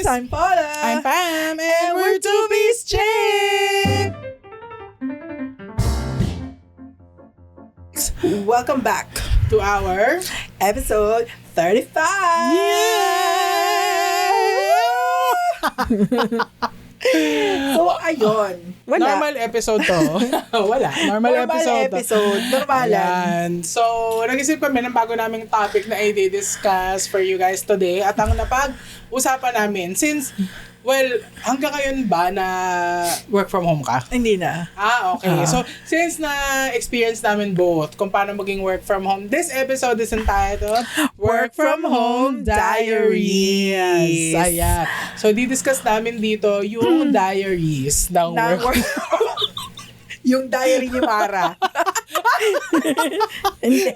I'm Paula. I'm Pam, And we're Two Beast Chick! Welcome back to our episode 35! So, ayun. normal episode to. Wala. Normal episode. Normalan. Ayan. So, nag-isip kami ng bago naming topic na i-discuss for you guys today. At ang napag-usapan namin, since, well, hanggang ngayon ba na work from home ka? Hindi na. Okay. So, since na-experience namin both kung paano maging work from home, this episode is entitled Work from Home Diaries. Ayan. So, di-discuss namin dito yung diaries ng work. Yung diary ni Mara. Hindi.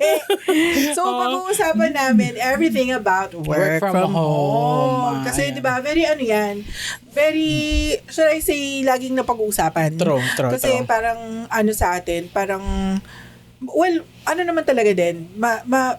So, pag-uusapan namin everything about work from home. Kasi, di ba, very should I say, laging napag-uusapan. True. Kasi parang, sa atin, parang, well, naman talaga din,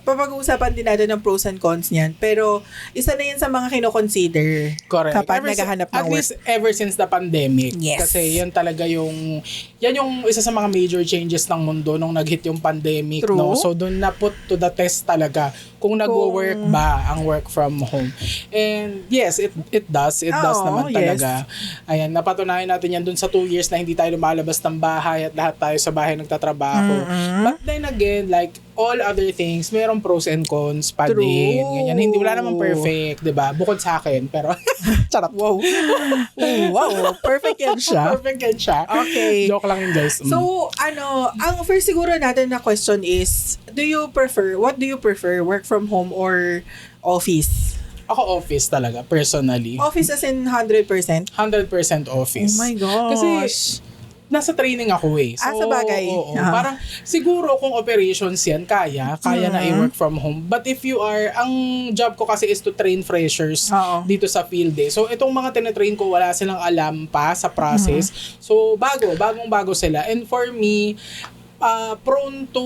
papag-uusapan din natin ng pros and cons niyan. Pero, isa na yan sa mga kino-consider. Correct. Kapag naghahanap ng at work. least ever since the pandemic. Yes. Kasi yan talaga yan yung isa sa mga major changes ng mundo nung nag-hit yung pandemic. True. No? So, doon na put to the test talaga kung nagwo-work ba ang work from home. And yes, it does. It does naman talaga. Ayan, napatunayan natin yan doon sa 2 years na hindi tayo lumalabas ng bahay at lahat tayo sa bahay nagtatrabaho. But then again, like all other things, merong pros and cons pa din. Ganyan. Wala naman perfect, 'di ba? Bukod sa akin, pero charot. Wow. Perfect yan siya. Perfect yan siya. Okay. Joke lang yun, guys. So, ang first siguro natin na question is, what do you prefer, work from home or office? Ako office talaga, personally. Office as in 100%? 100% office. Oh my gosh. Kasi nasa training ako eh. So, sa bagay. Oo. Parang siguro kung operations yan, kaya na i-work from home. But if you ang job ko kasi is to train freshers dito sa field eh. So itong mga tinetrain ko, wala silang alam pa sa process. So bagong-bago sila. And for me, prone to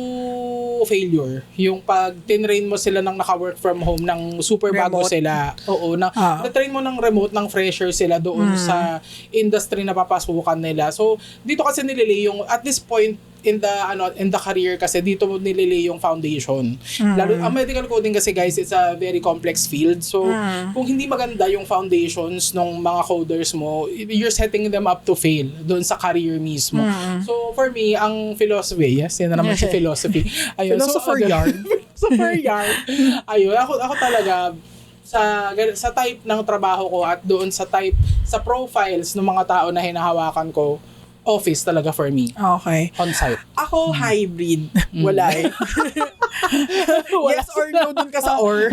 failure. Yung pag tinrain mo sila ng naka-work from home ng super bago sila. Oo, na-train mo ng remote ng fresher sila doon sa industry na papasukan nila. So, dito kasi nililay yung, at this point in the career kasi dito mo nililay yung foundation. Lalo ang medical coding kasi guys, it's a very complex field. So, kung hindi maganda yung foundations ng mga coders mo, you're setting them up to fail doon sa career mismo. So, for me, ang philosophy, yes, yan na naman si philosophy. Ayun, Philosopher yarn. Philosopher yarn. Ayun, ako talaga sa type ng trabaho ko at doon sa profiles ng mga tao na hinahawakan ko, office talaga for me. Okay. On-site. Ako, hybrid. Wala eh. Yes or no dun ka sa or.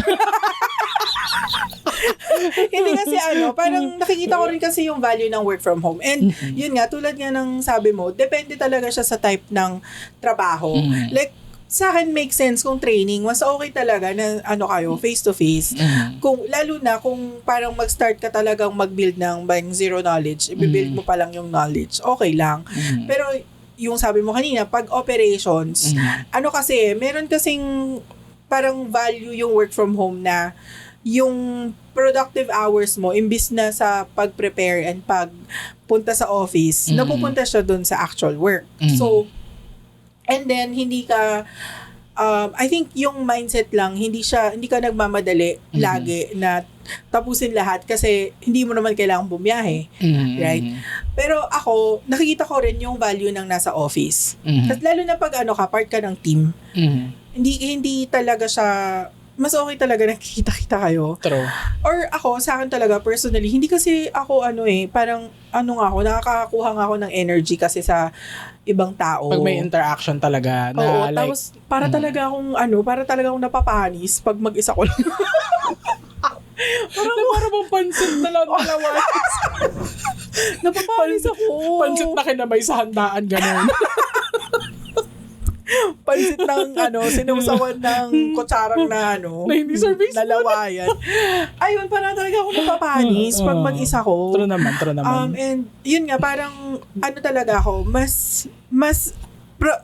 Hindi kasi parang nakikita ko rin kasi yung value ng work from home. And yun nga, tulad nga ng sabi mo, depende talaga siya sa type ng trabaho. Like, sa akin make sense kung training, mas okay talaga na kayo face to face. Kung lalo na kung parang mag-start ka talagang mag-build ng zero knowledge, i-build mo pa lang yung knowledge. Okay lang. Pero yung sabi mo kanina, pag operations, kasi meron kasing parang value yung work from home na yung productive hours mo imbis na sa pag-prepare and pagpunta sa office, napupunta siya dun sa actual work. So, and then, hindi ka, I think yung mindset lang, hindi ka nagmamadali lagi na tapusin lahat kasi hindi mo naman kailangang bumiyahe. Right? Pero ako, nakikita ko rin yung value ng nasa office. Kasi lalo na pag part ka ng team, hindi talaga siya, mas okay talaga nakikita-kita kayo. True. Or ako, sa akin talaga, personally, hindi kasi ako parang nakakakuha nga ako ng energy kasi sa ibang tao. Pag may interaction talaga na oo, tapos para talaga akong napapanis pag mag-isa ko lang. Para bang pansit na lang dalawa. Napapanis ako. Pansit na kinamay sa handaan, gano'n. Pansit ng sinusawan ng kutsarang na na hindi service nalawayan. Ayun, parang talaga ako napapanis pag mag-isa ko. True naman. And yun nga, parang talaga ako, mas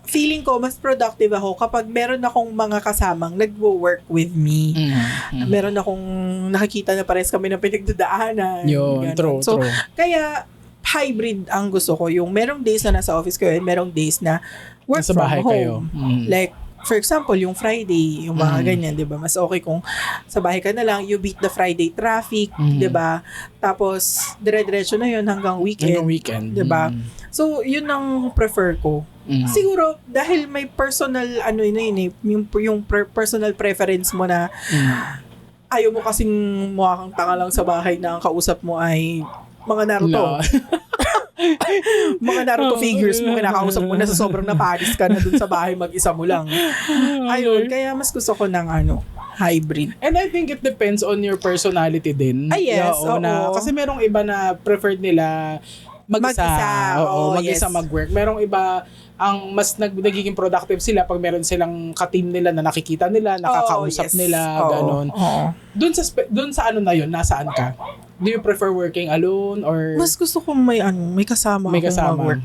feeling ko mas productive ako kapag meron akong mga kasamang nagwo-work with me. Meron akong nakikita na pares kami ng pinagdadaanan. Yun, true, so, true. kaya hybrid ang gusto ko. Yung merong days na nasa office kayo and merong days na work Nasa from bahay home. kayo. Like, for example, yung Friday, yung mga ganyan, di ba? Mas okay kung sa bahay ka na lang, you beat the Friday traffic, di ba? Tapos, dire-diretso na yun hanggang weekend. Di ba? So, yun ang prefer ko. Siguro, dahil may personal, yung personal preference mo na ayaw mo kasing mukha kang tanga lang sa bahay na ang kausap mo ay mga Naruto. Mga Naruto figures mo, kinakausap mo na sa sobrang napanis ka na dun sa bahay mag-isa mo lang. Ayun, kaya mas gusto ko ng hybrid. And I think it depends on your personality din. Yes, oo. Kasi merong iba na preferred nila mag-isa. Mag-isa mag-work. Merong iba ang mas nagiging productive sila pag meron silang ka-team nila na nakikita nila, nakakausap nila, ganon. Dun sa ano na yun, nasaan ka? Do you prefer working alone or mas gusto kong may kasama may kasama akong mag-work.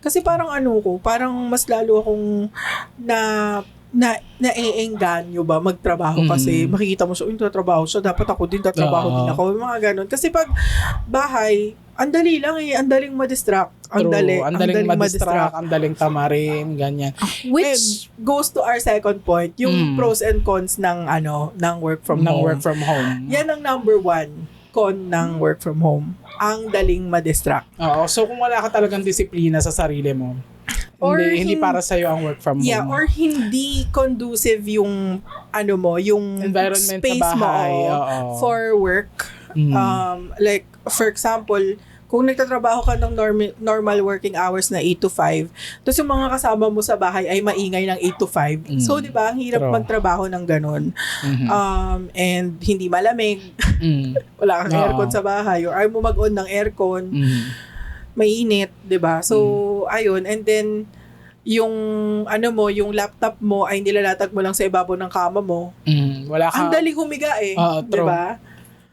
Kasi parang parang mas lalo akong naeengganyo ba magtrabaho kasi makikita mo siya, tatrabaho siya, dapat ako din tatrabaho din ako, mga ganon. Kasi pag bahay, ang dali lang ang daling ma-distract. Ang daling ma-distract, ang daling tamarin, ganyan. Which goes to our second point, yung pros and cons ng work from home. Yan ang number one con ng work from home. Ang daling ma-distract. Oo, so kung wala ka talagang disiplina sa sarili mo, or hindi para sa iyo ang work from home. Yeah, or hindi conducive yung yung environment space sa bahay mo for work. Like for example, kung nagtatrabaho ka ng normal working hours na 8 to 5, tapos yung mga kasama mo sa bahay ay maingay ng 8 to 5. So, di ba, ang hirap magtrabaho ng ganun. And hindi malamig. Wala kang aircon sa bahay. Or ayaw mo mag-on ng aircon. Mainit, di ba? So, ayun. And then, yung yung laptop mo ay nilalatag mo lang sa ibabaw ng kama mo. Wala kang... Ang daling humiga di ba?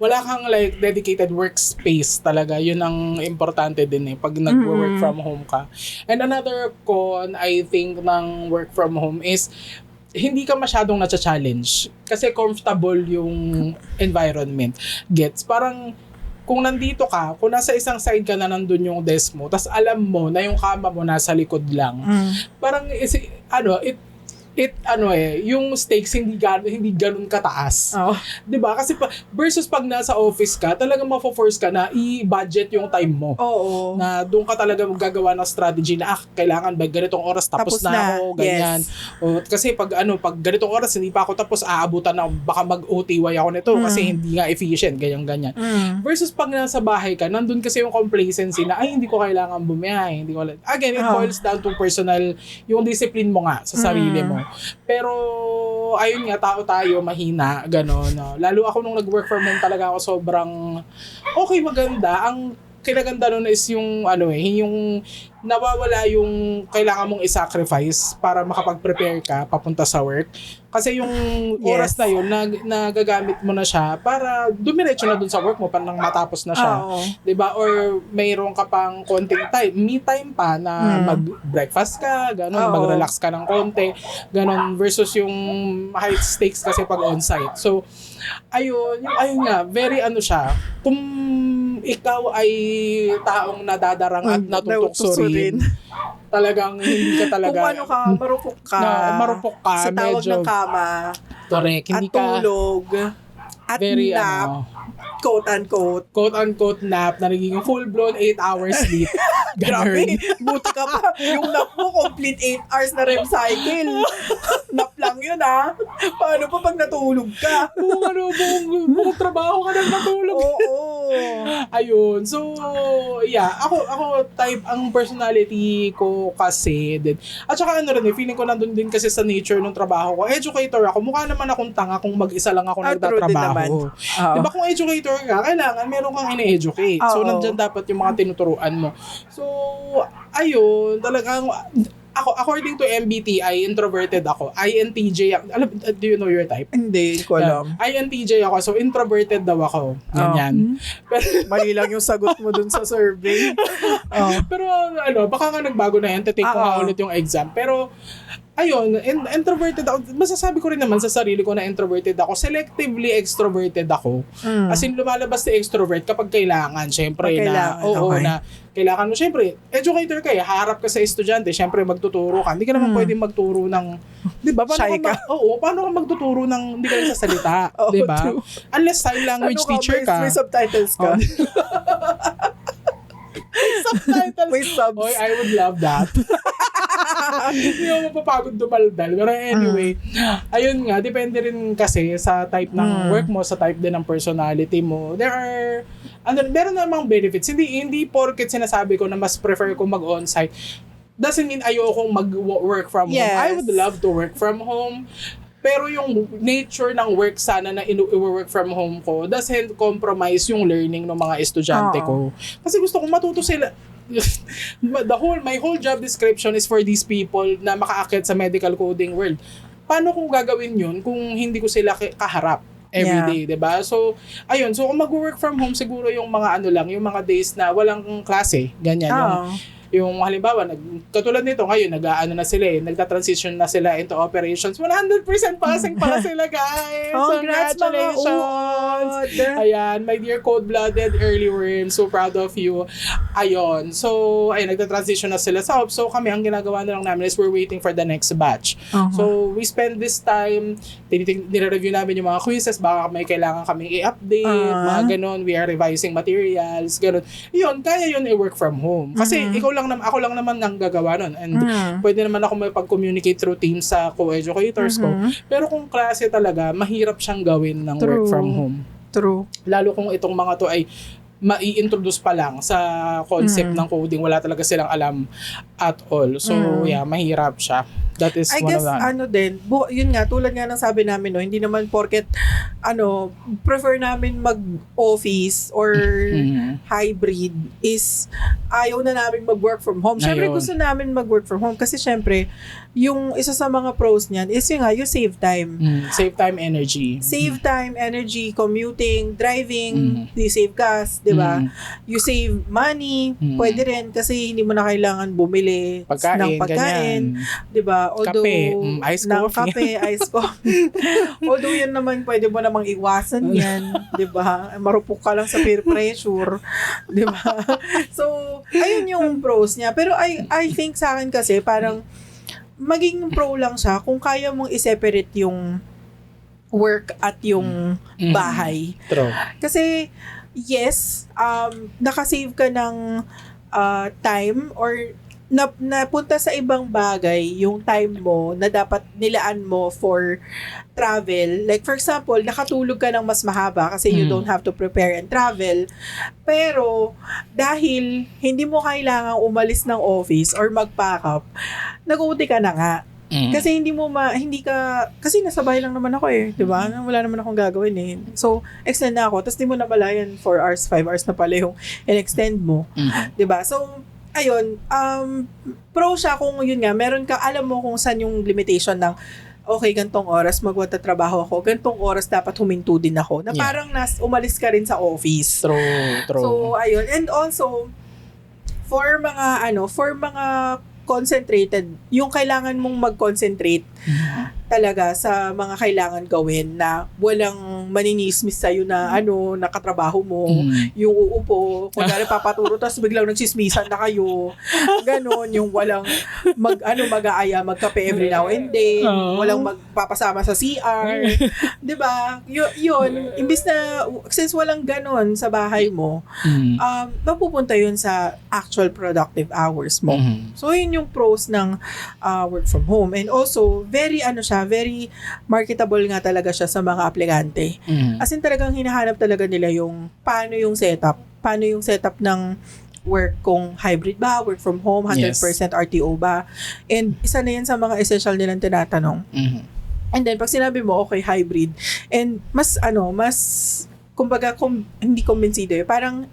Wala kang like dedicated workspace talaga. Yun ang importante din pag nag-work from home ka. And another con, I think, ng work from home is hindi ka masyadong na-challenge kasi comfortable yung environment. Gets? Parang kung nandito ka, kung nasa isang side ka na nandun yung desk mo, tas alam mo na yung kama mo nasa likod lang, parang yung stakes hindi ganun kataas. 'Di ba? Kasi versus pag nasa office ka, talagang mafo-force ka na i-budget yung time mo. Oo. Na doon ka talaga maggagawa ng strategy na kailangan ba ganitong oras tapos na ako, ganyan. Yes. O kasi pag ganitong oras hindi pa ako tapos aabutan na baka mag-OTY ako nito kasi hindi nga efficient, ganyan. Versus pag nasa bahay ka, nandun kasi yung complacency na hindi ko kailangan bumiyahe, Again, it boils down to personal yung discipline mo nga sa sarili mo. Pero ayun nga, tao tayo, mahina, gano'n. No? Lalo ako nung nag-work from home talaga ako sobrang maganda. Ang kinaganda nun is yung yung nawawala yung kailangan mong i-sacrifice para makapag-prepare ka papunta sa work. Kasi yung oras na yun, nagagamit mo na siya para dumiretso na dun sa work mo para nang matapos na siya. Diba? Or mayroon ka pang konting time, me time pa na mag-breakfast ka, gano'n, mag-relax ka ng konti, gano'n, versus yung high stakes kasi pag on-site. So, ayun nga, very siya, kung ikaw ay taong nadadarang at natutukso rin, talagang hindi ka talaga kung marupok ka sa tawag medyo, ng kama, correct, hindi at tulog, at very nap, quote-unquote nap na naging full-blown 8 hours sleep. Grabe, buti ka pa. Yung nap mo, complete 8 hours na REM cycle. Nap lang yun, Paano pa pag natulog ka? Buong trabaho ka nang natulog. Oo. Ayun. So, yeah. Ako type, ang personality ko kasi din. At saka feeling ko nandun din kasi sa nature ng trabaho ko. Educator ako. Mukha naman akong tanga kung mag-isa lang ako nagtatrabaho. Diba kung educator ka, kailangan meron kang ini-educate. So, nandyan dapat yung mga tinuturuan mo. So, ayun, talagang ako, according to MBTI, introverted ako. INTJ, do you know your type? Hindi ko alam. INTJ ako, so introverted daw ako. Ganyan. Mali lang yung sagot mo dun sa survey. Pero baka nga nagbago na yan, take ko nga ulit yung exam. Pero, ayun, introverted ako. Masasabi ko rin naman sa sarili ko na introverted ako. Selectively extroverted ako. As in, lumalabas na extrovert kapag kailangan. Syempre, na kailangan mo, syempre, educator ka, harap ka sa estudyante, syempre magtuturo ka. Hindi ka naman pwedeng magturo ng, di ba? Shy ka. Paano ka magtuturo ng hindi ka nagsasalita? Di ba? Unless sign language teacher ka. May subtitles ka. Subtitles. May subs. Oy, I would love that. Hindi ako mapapagod dumaldal. Pero anyway, ayun nga, depende rin kasi sa type ng work mo, sa type din ng personality mo. Meron namang benefits. Hindi porket sinasabi ko na mas prefer ko mag-on-site doesn't mean ayokong mag-work from home. I would love to work from home. Pero yung nature ng work sana na i-work from home ko doesn't compromise yung learning ng mga estudyante ko. Kasi gusto kong matuto sila. My whole job description is for these people na makaakyat sa medical coding world. Paano kung gagawin yun kung hindi ko sila kaharap everyday, 'di ba? So, ayun. So, kung mag-work from home, siguro yung mga yung mga days na walang klase, ganyan. Yung halimbawa, katulad nito ngayon, nagta-transition na sila into operations. 100% passing pala sila, guys. Congratulations! Ayan, my dear cold-blooded early worms, so proud of you. Ayun. So, nagta-transition na sila sa ops. So, kami, ang ginagawa na lang namin is we're waiting for the next batch. So, we spend this time, nire-review namin yung mga quizzes, baka may kailangan kaming i-update, mga ganun. We are revising materials, ganun. Yun, kaya yun i-work from home. Kasi, ako lang naman nang gagawa nun. And pwede naman ako mag-communicate through Teams sa co-educators ko. Pero kung klase talaga, mahirap siyang gawin ng work from home. True. Lalo kung itong mga to ay mai-introduce pa lang sa concept ng coding. Wala talaga silang alam at all. So, mahirap siya. That is I guess, yun nga, tulad nga ng sabi namin, hindi naman porket, prefer namin mag-office or hybrid is ayaw na namin mag-work from home. Siyempre, gusto namin mag-work from home kasi siyempre, yung isa sa mga pros niyan is yung save time. Save time, energy. Save time, energy, commuting, driving, you save gas, di ba? You save money, pwede rin kasi hindi mo na kailangan bumili ng pagkain, di ba? Although, ice coffee. Ice coffee. Although yun naman, pwede mo namang iwasan yan, di ba? Marupok ka lang sa peer pressure, di ba? So, ayun yung pros niya. Pero I think sa akin kasi, parang maging pro lang siya kung kaya mong i-separate yung work at yung bahay. True. Kasi, yes, nakasave ka ng time or napunta sa ibang bagay yung time mo na dapat nilaan mo for travel. Like, for example, nakatulog ka ng mas mahaba kasi you don't have to prepare and travel. Pero, dahil hindi mo kailangang umalis ng office or mag-pack up, nag-uti ka na nga. Kasi kasi nasa bahay lang naman ako di ba? Wala naman akong gagawin So, extend na ako. Tapos di mo na pala yan 4 hours, 5 hours na pala yung in-extend mo. Di ba? So, ayun, pro siya kung yun nga, meron ka, alam mo kung saan yung limitation ng, okay, gantong oras magtatrabaho ako, gantong oras dapat huminto din ako. Na parang umalis ka rin sa office. True. So, ayun. And also, for mga concentrated, yung kailangan mong mag-concentrate talaga sa mga kailangan gawin na walang maninismis sa'yo na nakatrabaho mo, yung uupo, kunwari papaturo, tapos biglang nagsismisan na kayo, ganon, yung walang mag-aaya, magkape every now and then, walang magpapasama sa CR, di ba? Yun, imbis na, since walang ganon sa bahay mo, mapupunta yun sa actual productive hours mo. So, yun yung pros ng work from home. And also, very marketable nga talaga siya sa mga aplikante. As in talagang hinahanap talaga nila yung paano yung setup ng work, kung hybrid ba, work from home, 100% RTO ba. And isa na yan sa mga essential nilang tinatanong. And then pag sinabi mo, okay, hybrid, and kumbaga, hindi kumbinsido parang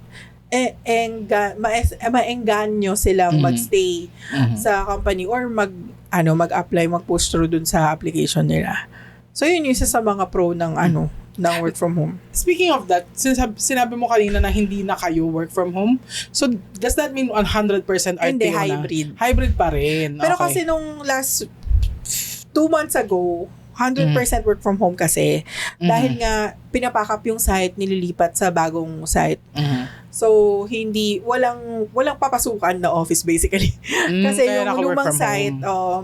maengganyo silang magstay sa company or mag-apply, mag-push through dun sa application nila. So yun yung isa sa mga pro ng ng work from home. Speaking of that, sinabi mo kanina na hindi na kayo work from home. So does that mean 100% RTO Hindi, na? hybrid. Hybrid pa rin. Pero Okay. kasi nung last 2 months ago, 100% work from home kasi dahil nga pinapakap yung site, nililipat sa bagong site. So walang papasukan na office basically. Kasi kaya yung naka-work lumang from site,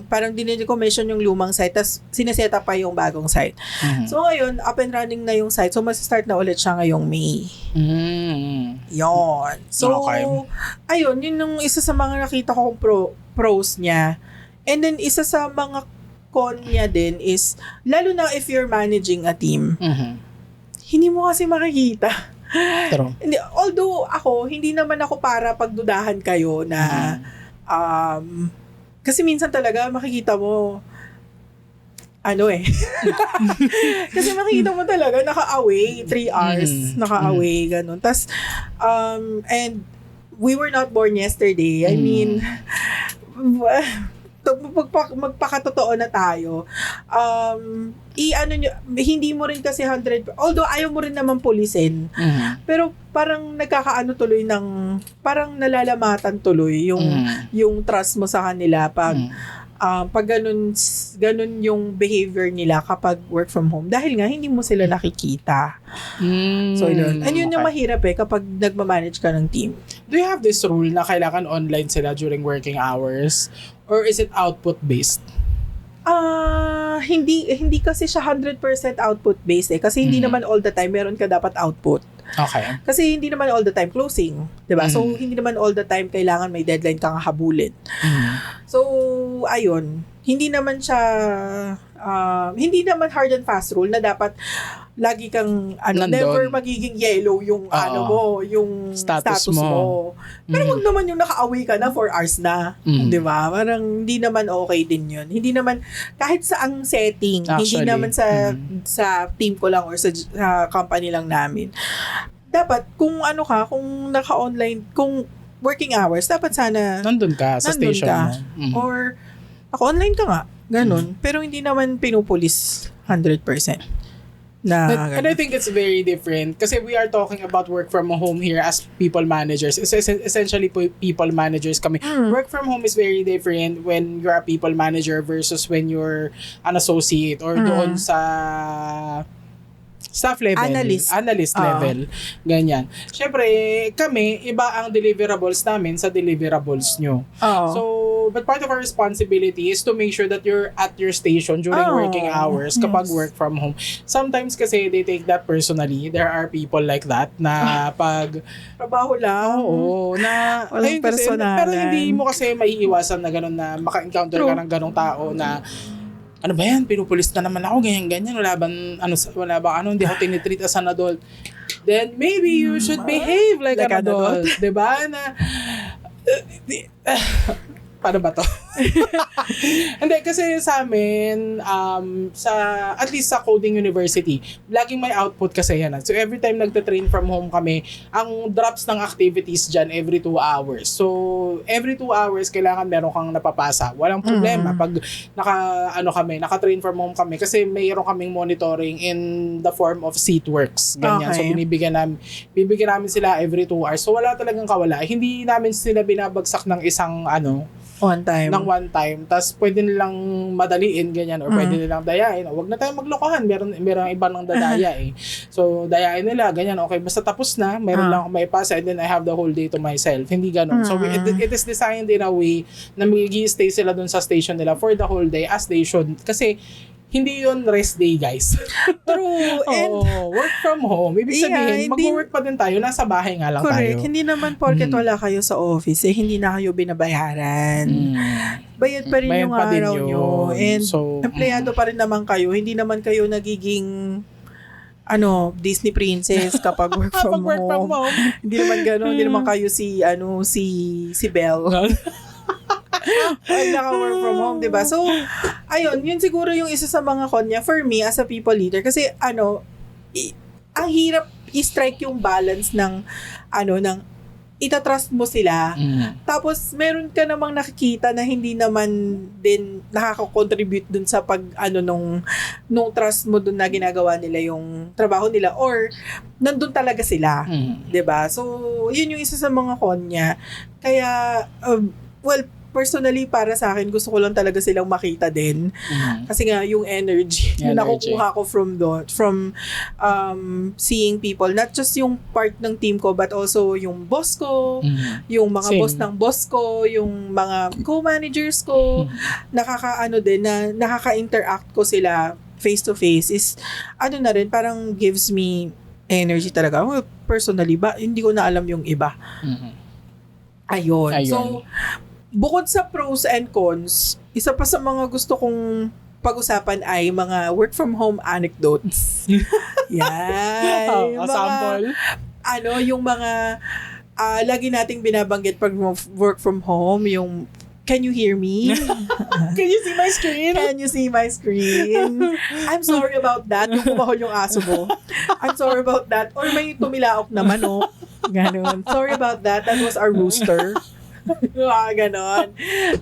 parang dinecommission yung lumang site tas sineset up pa yung bagong site. So ngayon, up and running na yung site. So mas-start na ulit siya ngayong May. Yon. So Okay. ayun, yun yung isa sa mga nakita kong pros niya. And then isa sa mga con niya din is, lalo na if you're managing a team, hindi mo kasi makikita. True. Although hindi naman ako para pagdudahan kayo na, kasi minsan talaga makikita mo, kasi makikita mo talaga, naka-away, 3 hours, naka-away, ganun. Tas, and we were not born yesterday. I mean, magpakatotoo na tayo. Hindi mo rin kasi 100, although ayaw mo rin naman pulisin, pero parang nagkakaano tuloy parang nalalamatan tuloy yung trust mo sa kanila pag ganun yung behavior nila kapag work from home. Dahil nga, hindi mo sila nakikita. So, yun. And yun yung mahirap kapag nagmamanage ka ng team. Do you have this rule na kailangan online sila during working hours? Or is it output-based? Hindi kasi siya 100% output-based Kasi hindi naman all the time meron ka dapat output. Okay. Kasi hindi naman all the time closing, 'di ba? So hindi naman all the time kailangan may deadline kang habulin. So ayun, hindi naman siya hindi naman hard and fast rule na dapat lagi kang never magiging yellow yung yung status mo. Pero wag naman yung naka-away ka na 4 hours na, 'di ba? Parang hindi naman okay din 'yun. Hindi naman kahit sa ang setting, hindi naman sa team ko lang or sa company lang namin. Dapat kung kung naka-online, kung working hours, dapat sana nandun ka sa station mo. Or online ka nga, ganun. Pero hindi naman pinupulis 100%. And I think it's very different kasi we are talking about work from home here as people managers. Essentially, people managers kami. Work from home is very different when you're a people manager versus when you're an associate or doon sa staff level, analyst level, ganyan. Syempre, kami, iba ang deliverables namin sa deliverables nyo. So, but part of our responsibility is to make sure that you're at your station during working hours kapag work from home. Sometimes kasi they take that personally. There are people like that na pag trabaho lang. Na walang personalan. Pero hindi mo kasi maiiwasan na gano'n na maka-encounter ka ng ganong tao na ano ba yan, pinupulis na naman ako, ganyan, wala bang hindi ako tinitreat as an adult. Then, maybe you should behave like an adult. Diba? Na, paano ba to? Hindi, kasi sa amin, at least sa coding university, laging may output kasi yan. So, every time nagte-train from home kami, ang drops ng activities dyan every 2 hours. So, every 2 hours, kailangan meron kang napapasa. Walang problema pag naka-train from home kami kasi mayroon kaming monitoring in the form of seatworks. Ganyan. Okay. So, bibigyan namin sila every 2 hours. So, wala talagang kawala. Hindi namin sila binabagsak ng isang one time. Tapos pwede nilang madaliin, ganyan, or pwede nilang dayain. Huwag na tayong maglokohan. Meron iba nang dadaya So, dayain nila, ganyan. Okay, basta tapos na, meron lang ako maipasa and then I have the whole day to myself. Hindi ganun. So, it is designed in a way na mag-stay sila dun sa station nila for the whole day as they should. Kasi, hindi yun rest day, guys. True. And work from home. Ibig sabihin, mag-work pa din tayo. Nasa bahay nga lang correct. tayo. Hindi naman porket wala kayo sa office, hindi na kayo binabayaran. Bayad pa rin Bayad yung pa din araw yun. nyo. And So, empleyado pa rin naman kayo. Hindi naman kayo nagiging Disney princess kapag work from home. Hindi naman gano'n. Hindi naman kayo si Belle. Ay, naka-work from home, diba? So, ayun, yun siguro yung isa sa mga con niya for me as a people leader. Kasi, ang hirap i-strike yung balance ng itatrust mo sila. Tapos, meron ka namang nakikita na hindi naman din nakaka-contribute dun sa nung trust mo dun na ginagawa nila yung trabaho nila or nandun talaga sila. 'Di ba? So, yun yung isa sa mga con niya. Kaya, personally, para sa akin, gusto ko lang talaga silang makita din. Kasi nga, yung energy na nakukuha ko from seeing people. Not just yung part ng team ko, but also yung boss ko, yung mga boss ng boss ko, yung mga co-managers ko, nakaka-interact ko sila face-to-face is, na rin, parang gives me energy talaga. Well, personally, hindi ko na alam yung iba. Ayun. So, bukod sa pros and cons, isa pa sa mga gusto kong pag-usapan ay mga work from home anecdotes. Yan. Sample. Yung mga lagi nating binabanggit pag work from home, yung can you hear me? Can you see my screen? Can you see my screen? I'm sorry about that. Yung kumahol yung aso mo. I'm sorry about that. Or may tumilaok na manok. Ganon. Sorry about that. That was our rooster. Ganon.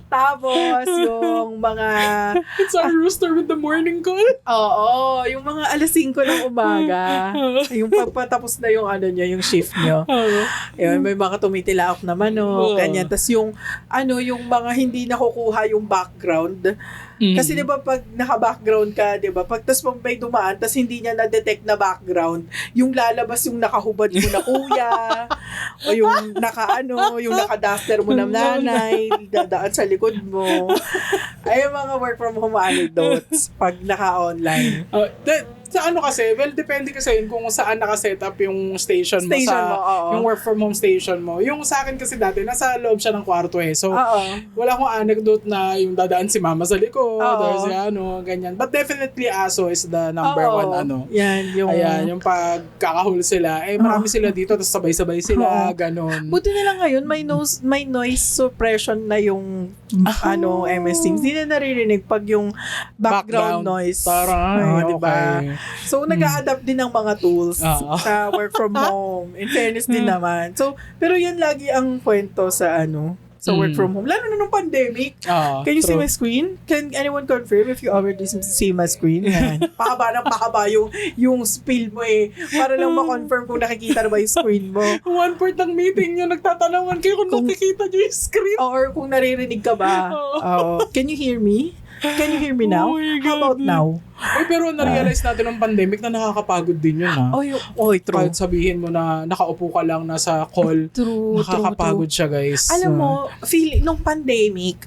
Tapos, yung mga... It's our rooster with the morning call? Oo. Yung mga 5:00 ng umaga. Yung pagpatapos na yung yung shift nyo. Yun, may mga tumitilaok na manok. Ganyan. Tapos yung mga hindi nakukuha yung background. Kasi 'di ba pag naka-background ka, 'di ba? Pag pag may dumaan tas hindi niya na-detect na background, yung lalabas yung nakahubad mo na kuya o yung yung naka-duster mo na nanay, dadaan sa likod mo. Ay mga work from home anecdotes pag naka-online. Sa kasi, depende kasi yun kung saan naka-set up yung station mo yung work from home station mo. Yung sa akin kasi dati, nasa loob siya ng kwarto So, wala akong anecdote na yung dadaan si mama sa likod, or ganyan. But definitely, aso is the number one, Yan, yung pagkakahul sila, marami sila dito, tapos sabay-sabay sila, ganon. Buti na lang ngayon, may noise suppression na yung MS Teams. Hindi na naririnig pag yung background noise. Taray, diba? So, nag-a-adapt din ng mga tools sa work from home. In fairness din naman. So, pero yan lagi ang kwento sa work from home. Lalo na nung pandemic. Can you see my screen? Can anyone confirm if you already see my screen? Yan. Pahaba yung spill mo para lang ma-confirm kung nakikita na ba yung screen mo. One part ng meeting nyo, nagtatanungan kayo kung nakikita nyo yung screen. Or kung naririnig ka ba. Can you hear me? Can you hear me now? How about now? Pero na-realize natin ng pandemic na nakakapagod din yun True. Kahit sabihin mo na nakaupo ka lang nasa call, nakakapagod siya guys. Alam mo, nung pandemic,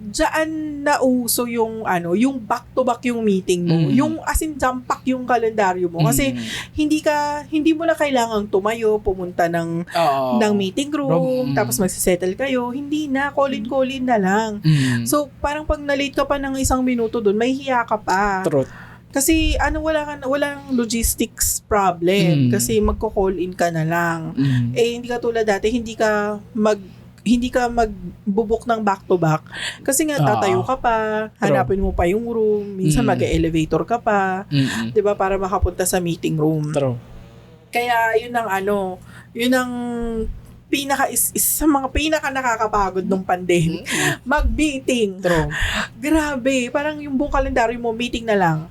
dyan nauso yung back-to-back yung meeting mo. Yung as in jump-pack yung kalendaryo mo. Kasi hindi mo na kailangang tumayo, pumunta ng meeting room, tapos magsisettle kayo. Hindi na, call-in na lang. So, parang pag na-late ka pa ng 1 minuto doon, may hiya ka pa. Truth. Kasi walang logistics problem. Kasi magko-call in ka na lang. Hindi ka tulad dati, hindi ka magbubuk ng back-to-back. Kasi nga, tatayo ka pa, hanapin mo pa yung room, minsan mag-elevator ka pa, 'di ba, para makapunta sa meeting room. True. Kaya, yun ang sa mga pinaka nakakapagod nung pandemic. Mag-meeting. True. Grabe, parang yung buong kalendaryo mo, meeting na lang.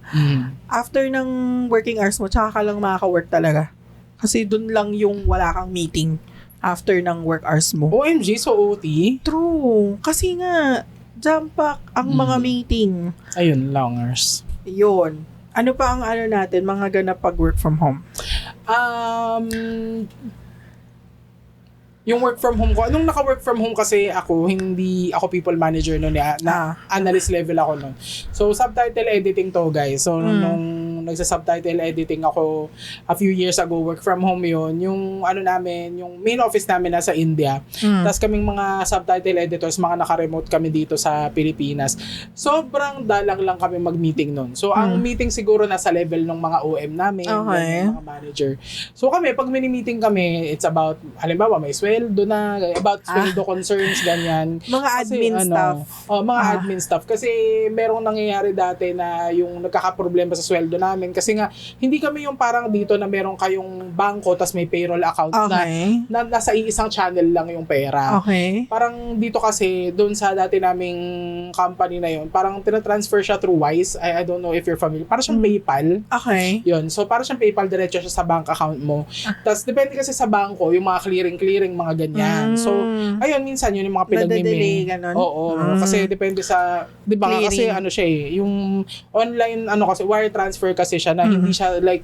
After ng working hours mo, tsaka ka lang makaka-work talaga. Kasi dun lang yung wala kang meeting after ng work hours mo. OMG, so OT? True. Kasi nga, jump-pack ang mga meeting. Ayun, long hours. Yun. Ano pa ang natin, mga ganap pag work from home? Yung work from home ko, nung naka-work from home kasi hindi ako people manager noon, na analyst level ako noon. So, subtitle editing to, guys. So, nung nagsa-subtitle editing ako a few years ago, work from home yun. Yung yung main office namin nasa India. Tapos kaming mga subtitle editors, mga naka-remote kami dito sa Pilipinas. Sobrang dalang lang kami mag-meeting noon. So, ang meeting siguro nasa level ng mga OM namin, ng mga manager. So, kami, pag mini-meeting kami, it's about, halimbawa, may sweldo na, about sweldo concerns, ganyan. Mga admin stuff. Mga admin stuff. Kasi merong nangyayari dati na yung nagkakaproblema sa sweldo namin, namin kasi nga hindi kami yung parang dito na meron kayong bangko tas may payroll account na nasa isang channel lang yung pera. Okay. Parang dito kasi doon sa dati naming company na yun, parang tinatransfer siya through Wise. I don't know if you're familiar. Parang siyang PayPal. Okay. Yun. So parang siyang PayPal, diretso siya sa bank account mo. Tapos depende kasi sa bangko, yung mga clearing mga ganyan. So ayun, minsan yun yung mga pinag-meme. Oo. Kasi depende sa, di ba nga kasi ano siya yung online kasi wire transfer kasi siya na hindi siya like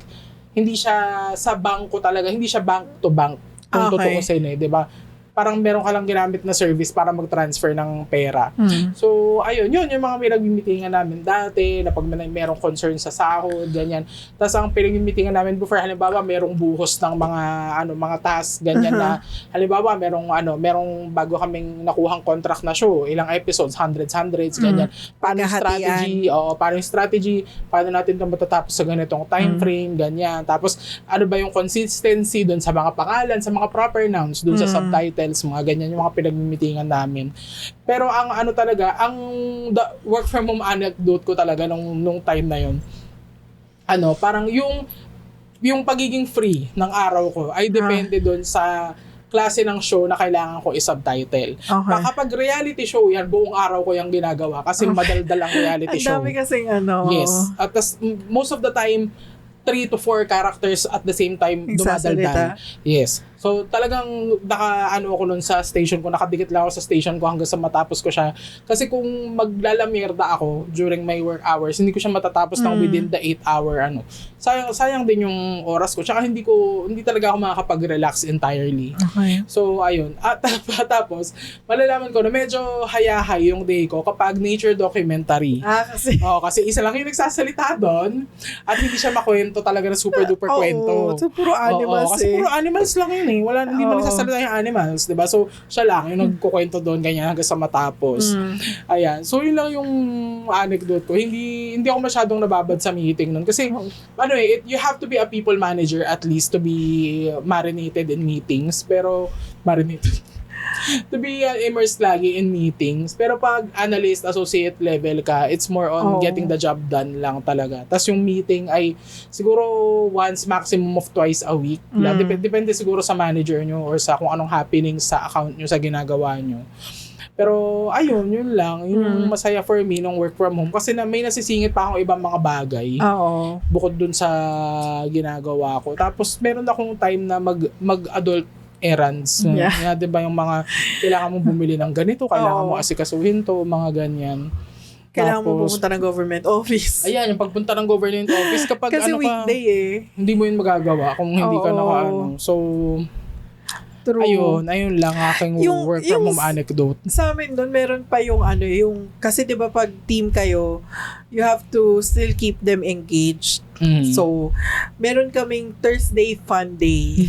hindi siya sa bangko talaga, hindi siya bank to bank kung tutuusin di ba? Parang meron ka lang ginamit na service para mag-transfer ng pera. So, ayun, yun yung mga pinag-meetingan namin dati, na pag merong concern sa sahod, ganyan. Tapos ang pinag-meetingan namin before, halimbawa, merong buhos ng mga task, ganyan na, halimbawa, merong bago kaming nakuhang contract na show, ilang episodes, hundreds, ganyan. Paano yung strategy, paano natin ito matatapos sa ganitong time frame, ganyan. Tapos, ano ba yung consistency dun sa mga pangalan, sa mga proper nouns, dun sa subtitle, mga ganyan yung mga pinagmimitingan namin. Pero ang work from home anecdote ko talaga nung time na yun, parang yung pagiging free ng araw ko ay depende doon sa klase ng show na kailangan ko i-subtitle. Kapag reality show yan, buong araw ko yung ginagawa kasi madaldal ang reality show. Ang dami kasing Yes. At most of the time, 3 to 4 characters at the same time dumadaldal. Yes. So talagang ako nun sa station ko, nakadikit lang ako sa station ko hanggang sa matapos ko siya. Kasi kung maglalamirda ako during my work hours, hindi ko siya matatapos ng within the 8-hour sayang din yung oras ko. Tsaka hindi talaga ako makakapag-relax entirely. Okay. So ayun. At tapos malalaman ko na medyo hayahay yung day ko kapag nature documentary. Kasi kasi isa lang yung nagsasalita doon at hindi siya makwento talaga na super duper kwento. So puro animals kasi puro animals lang yun hindi man nagsasalita yung animals, diba? So, siya lang yung nagkukwento doon, ganyan, hanggang sa matapos. Ayan. So, yun lang yung anecdote ko. Hindi ako masyadong nababad sa meeting nun. Kasi, you have to be a people manager at least to be marinated in meetings. Pero, to be immersed lagi in meetings. Pero pag analyst, associate level ka, it's more on getting the job done lang talaga. Tapos yung meeting ay siguro once, maximum of twice a week. Depende siguro sa manager nyo or sa kung anong happening sa account nyo, sa ginagawa nyo. Pero ayun, yun lang. Yun yung masaya for me nung work from home. Kasi may nasisingit pa akong ibang mga bagay. Bukod dun sa ginagawa ko. Tapos meron akong time na mag-adult errands. Diba yung mga kailangan mong bumili ng ganito, kailangan mo asikasuhin to, mga ganyan. Kailangan mo pumunta ng government office. Ayan, yung pagpunta ng government office kapag kasi weekday hindi mo yun magagawa kung hindi ka So, true. Ayun lang aking work from home anecdote. Sa amin doon, meron pa yung kasi diba pag team kayo, you have to still keep them engaged. So, meron kaming Thursday fun day.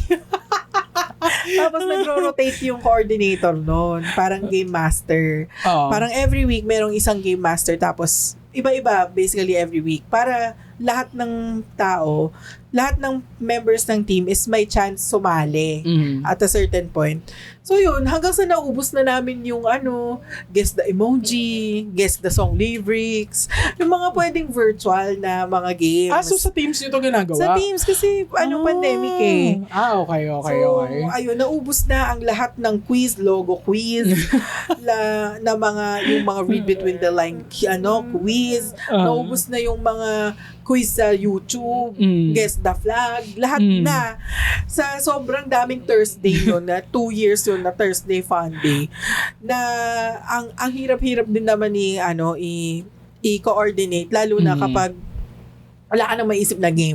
Tapos nagro-rotate yung coordinator noon. Parang game master. Parang every week merong isang game master. Tapos iba-iba basically every week. Para lahat ng tao, lahat ng members ng team is may chance sumali at a certain point. So yun, hanggang sa naubos na namin yung guess the emoji, guess the song lyrics, yung mga pwedeng virtual na mga games. So sa Teams nyo ito ginagawa? Sa Teams kasi pandemic eh. Okay. So, ayun, naubos na ang lahat ng quiz, logo quiz, na yung mga read between the line, quiz, naubos na yung mga quiz sa YouTube, guess the flag, lahat na. Sa sobrang daming Thursday yun, na 2 years yun na Thursday Fun Day, na ang hirap-hirap din naman i-coordinate, lalo na kapag wala ka nang maisip na game.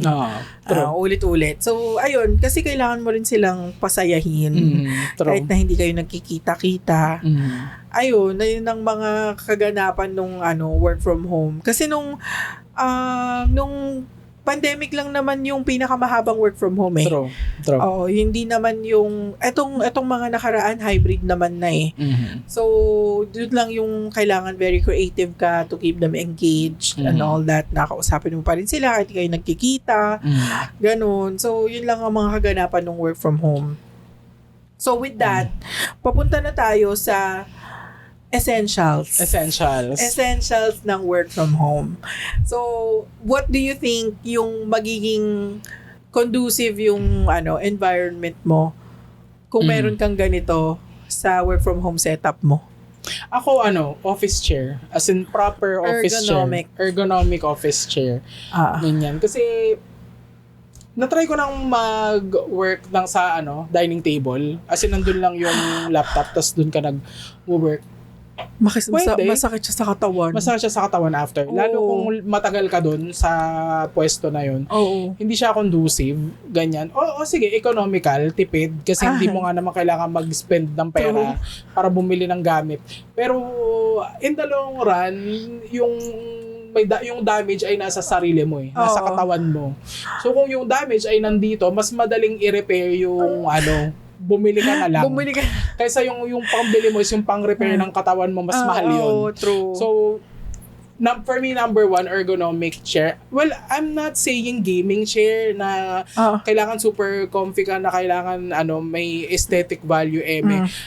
Ulit-ulit. So, ayun, kasi kailangan mo rin silang pasayahin. Kahit na hindi kayo nagkikita-kita. Ayun ang mga kaganapan nung work from home. Kasi nung pandemic lang naman yung pinakamahabang work from home eh. True. Oo, hindi naman yung etong mga nakaraan hybrid naman na eh. So, doon lang yung kailangan very creative ka to keep them engaged and all that. Nakausapin mo pa rin sila kahit kayo nagkikita. Ganun. So, yun lang ang mga kaganapan ng work from home. So, with that, papunta na tayo sa Essentials ng work from home. So, what do you think yung magiging conducive yung environment mo kung meron kang ganito sa work from home setup mo? Ako, office chair. As in, proper office chair. Ergonomic office chair. Ganyan. Kasi, natry ko nang mag-work ng sa, dining table. As in, nandun lang yung laptop, tas dun ka nag-work. Masakit siya sa katawan. Masakit siya sa katawan after. Lalo kung matagal ka dun sa pwesto na yun. Hindi siya conducive. Ganyan. Sige, economical, tipid. Kasi hindi mo nga naman kailangan mag-spend ng pera para bumili ng gamit. Pero in the long run, yung damage ay nasa sarili mo nasa katawan mo. So kung yung damage ay nandito, mas madaling i-repair yung bumili ka na lang. Kaysa yung pambili mo is yung pang-repair ng katawan mo, mas mahal yun. True. So, for me, number 1, ergonomic chair. Well, I'm not saying gaming chair na kailangan super comfy ka, na kailangan may aesthetic value.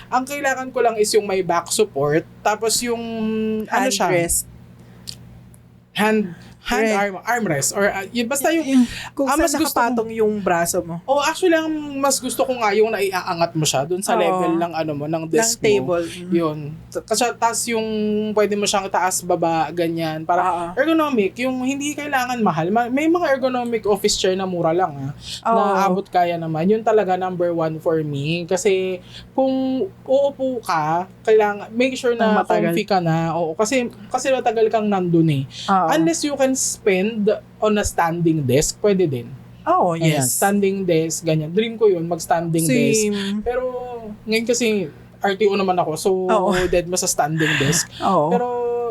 Ang kailangan ko lang is yung may back support, tapos yung handrest. Armrest or basta yung kung mas nakapatong yung braso mo. Actually ang mas gusto ko nga yung naiaangat mo siya doon sa level ng ng desk ng table. Mo. Yun. Kasi tas yung pwede mo siyang taas baba ganyan para ergonomic, yung hindi kailangan mahal. May mga ergonomic office chair na mura lang na abot kaya naman. Yun talaga number 1 for me kasi kung uupo ka, kailangan make sure na comfy ka na. Kasi matagal kang nandun unless you can spend on a standing desk, pwede din. Yes. Ayan, standing desk, ganyan. Dream ko yun, mag-standing desk. Pero ngayon kasi RTO naman ako, so dead mo sa standing desk. Pero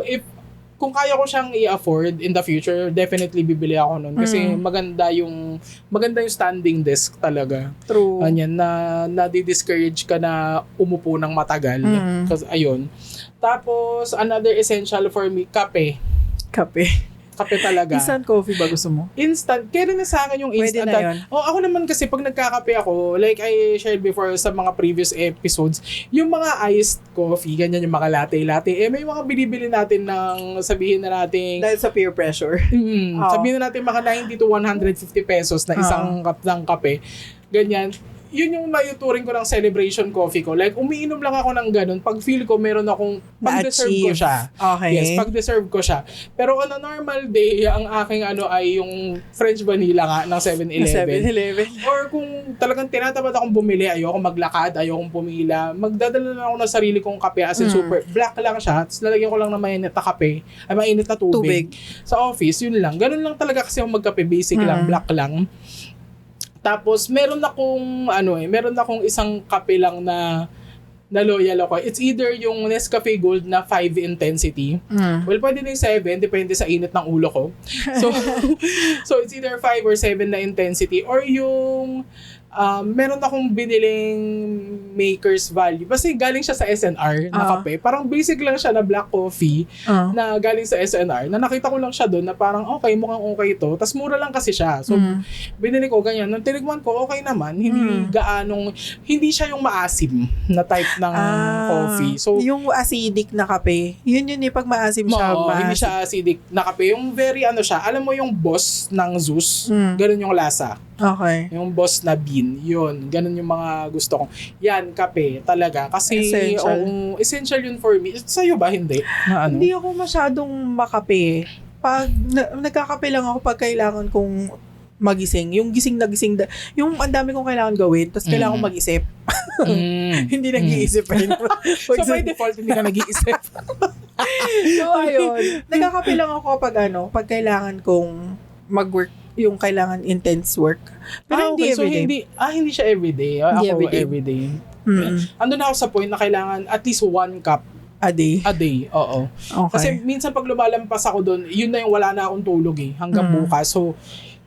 kung kaya ko siyang i-afford in the future, definitely bibili ako nun. Kasi maganda yung standing desk talaga. True. Ganyan, na di-discourage ka na umupo ng matagal. Kasi ayun. Tapos, another essential for me, kape talaga. Instant coffee ba gusto mo? Instant. Kaya rin na sa akin yung instant. Pwede na yun. Ako naman kasi pag nagkakape ako, like I shared before sa mga previous episodes, yung mga iced coffee, ganyan yung mga latte. May mga binibili natin ng sabihin na natin... Dahil sa peer pressure. Sabihin na natin mga 90 to 150 pesos na isang cup ng kape. Ganyan. Yun yung mayuturing ko ng celebration coffee ko. Like, umiinom lang ako ng ganun. Pag feel ko, meron akong pag-deserve ko siya. Okay. Yes, pag-deserve ko siya. Pero on a normal day, ang aking ay yung French vanilla nga ng 7-Eleven. Or kung talagang tinatamad akong bumili, ayoko maglakad, ayokong pumila, magdadala na ako ng sarili kong kape as in super black lang siya. Tapos lalagyan ko lang ng mainit na kape, ay mainit na tubig. Sa office, yun lang. Ganun lang talaga kasi ako magkape. Basic lang, black lang. Tapos, meron akong isang kape lang na loyal ako. It's either yung Nescafe Gold na 5 intensity. Well, pwede din 7, depende sa init ng ulo ko. So it's either 5 or 7 na intensity. Or yung, meron akong biniling Maker's Value. Kasi galing siya sa SNR na kape. Parang basic lang siya na black coffee na galing sa SNR. Na nakita ko lang siya doon na parang okay, mukhang okay ito. Tapos mura lang kasi siya. So, binili ko ganyan. Nung tinigman ko, okay naman. Hindi siya yung maasim na type ng coffee. So, yung acidic na kape, yun pag maasim siya. Hindi siya acidic na kape. Yung very siya, alam mo yung boss ng Zeus, ganun yung lasa. Okay. Yung boss na bean, yun. Ganun yung mga gusto ko. Yan, kape, talaga. Kasi, essential yun for me. Sa'yo ba, hindi? Hindi ako masyadong makape. Pag nagkakape lang ako pag kailangan kong magising. Yung gising na gising. Yung ang dami kong kailangan gawin, tapos kailangan kong mag-isip. Hindi nag-iisip pa rin. So, by default, hindi ka nag-iisip. So, ayun. Nagkakape lang ako pag kailangan kong mag-work, yung kailangan intense work. Pero hindi everyday. So, hindi siya everyday. Ako everyday. Andun na ako sa point na kailangan at least 1 cup a day. Oo. Okay. Kasi minsan pag lumalampas ako doon, yun na yung wala na akong tulog hanggang bukas. So,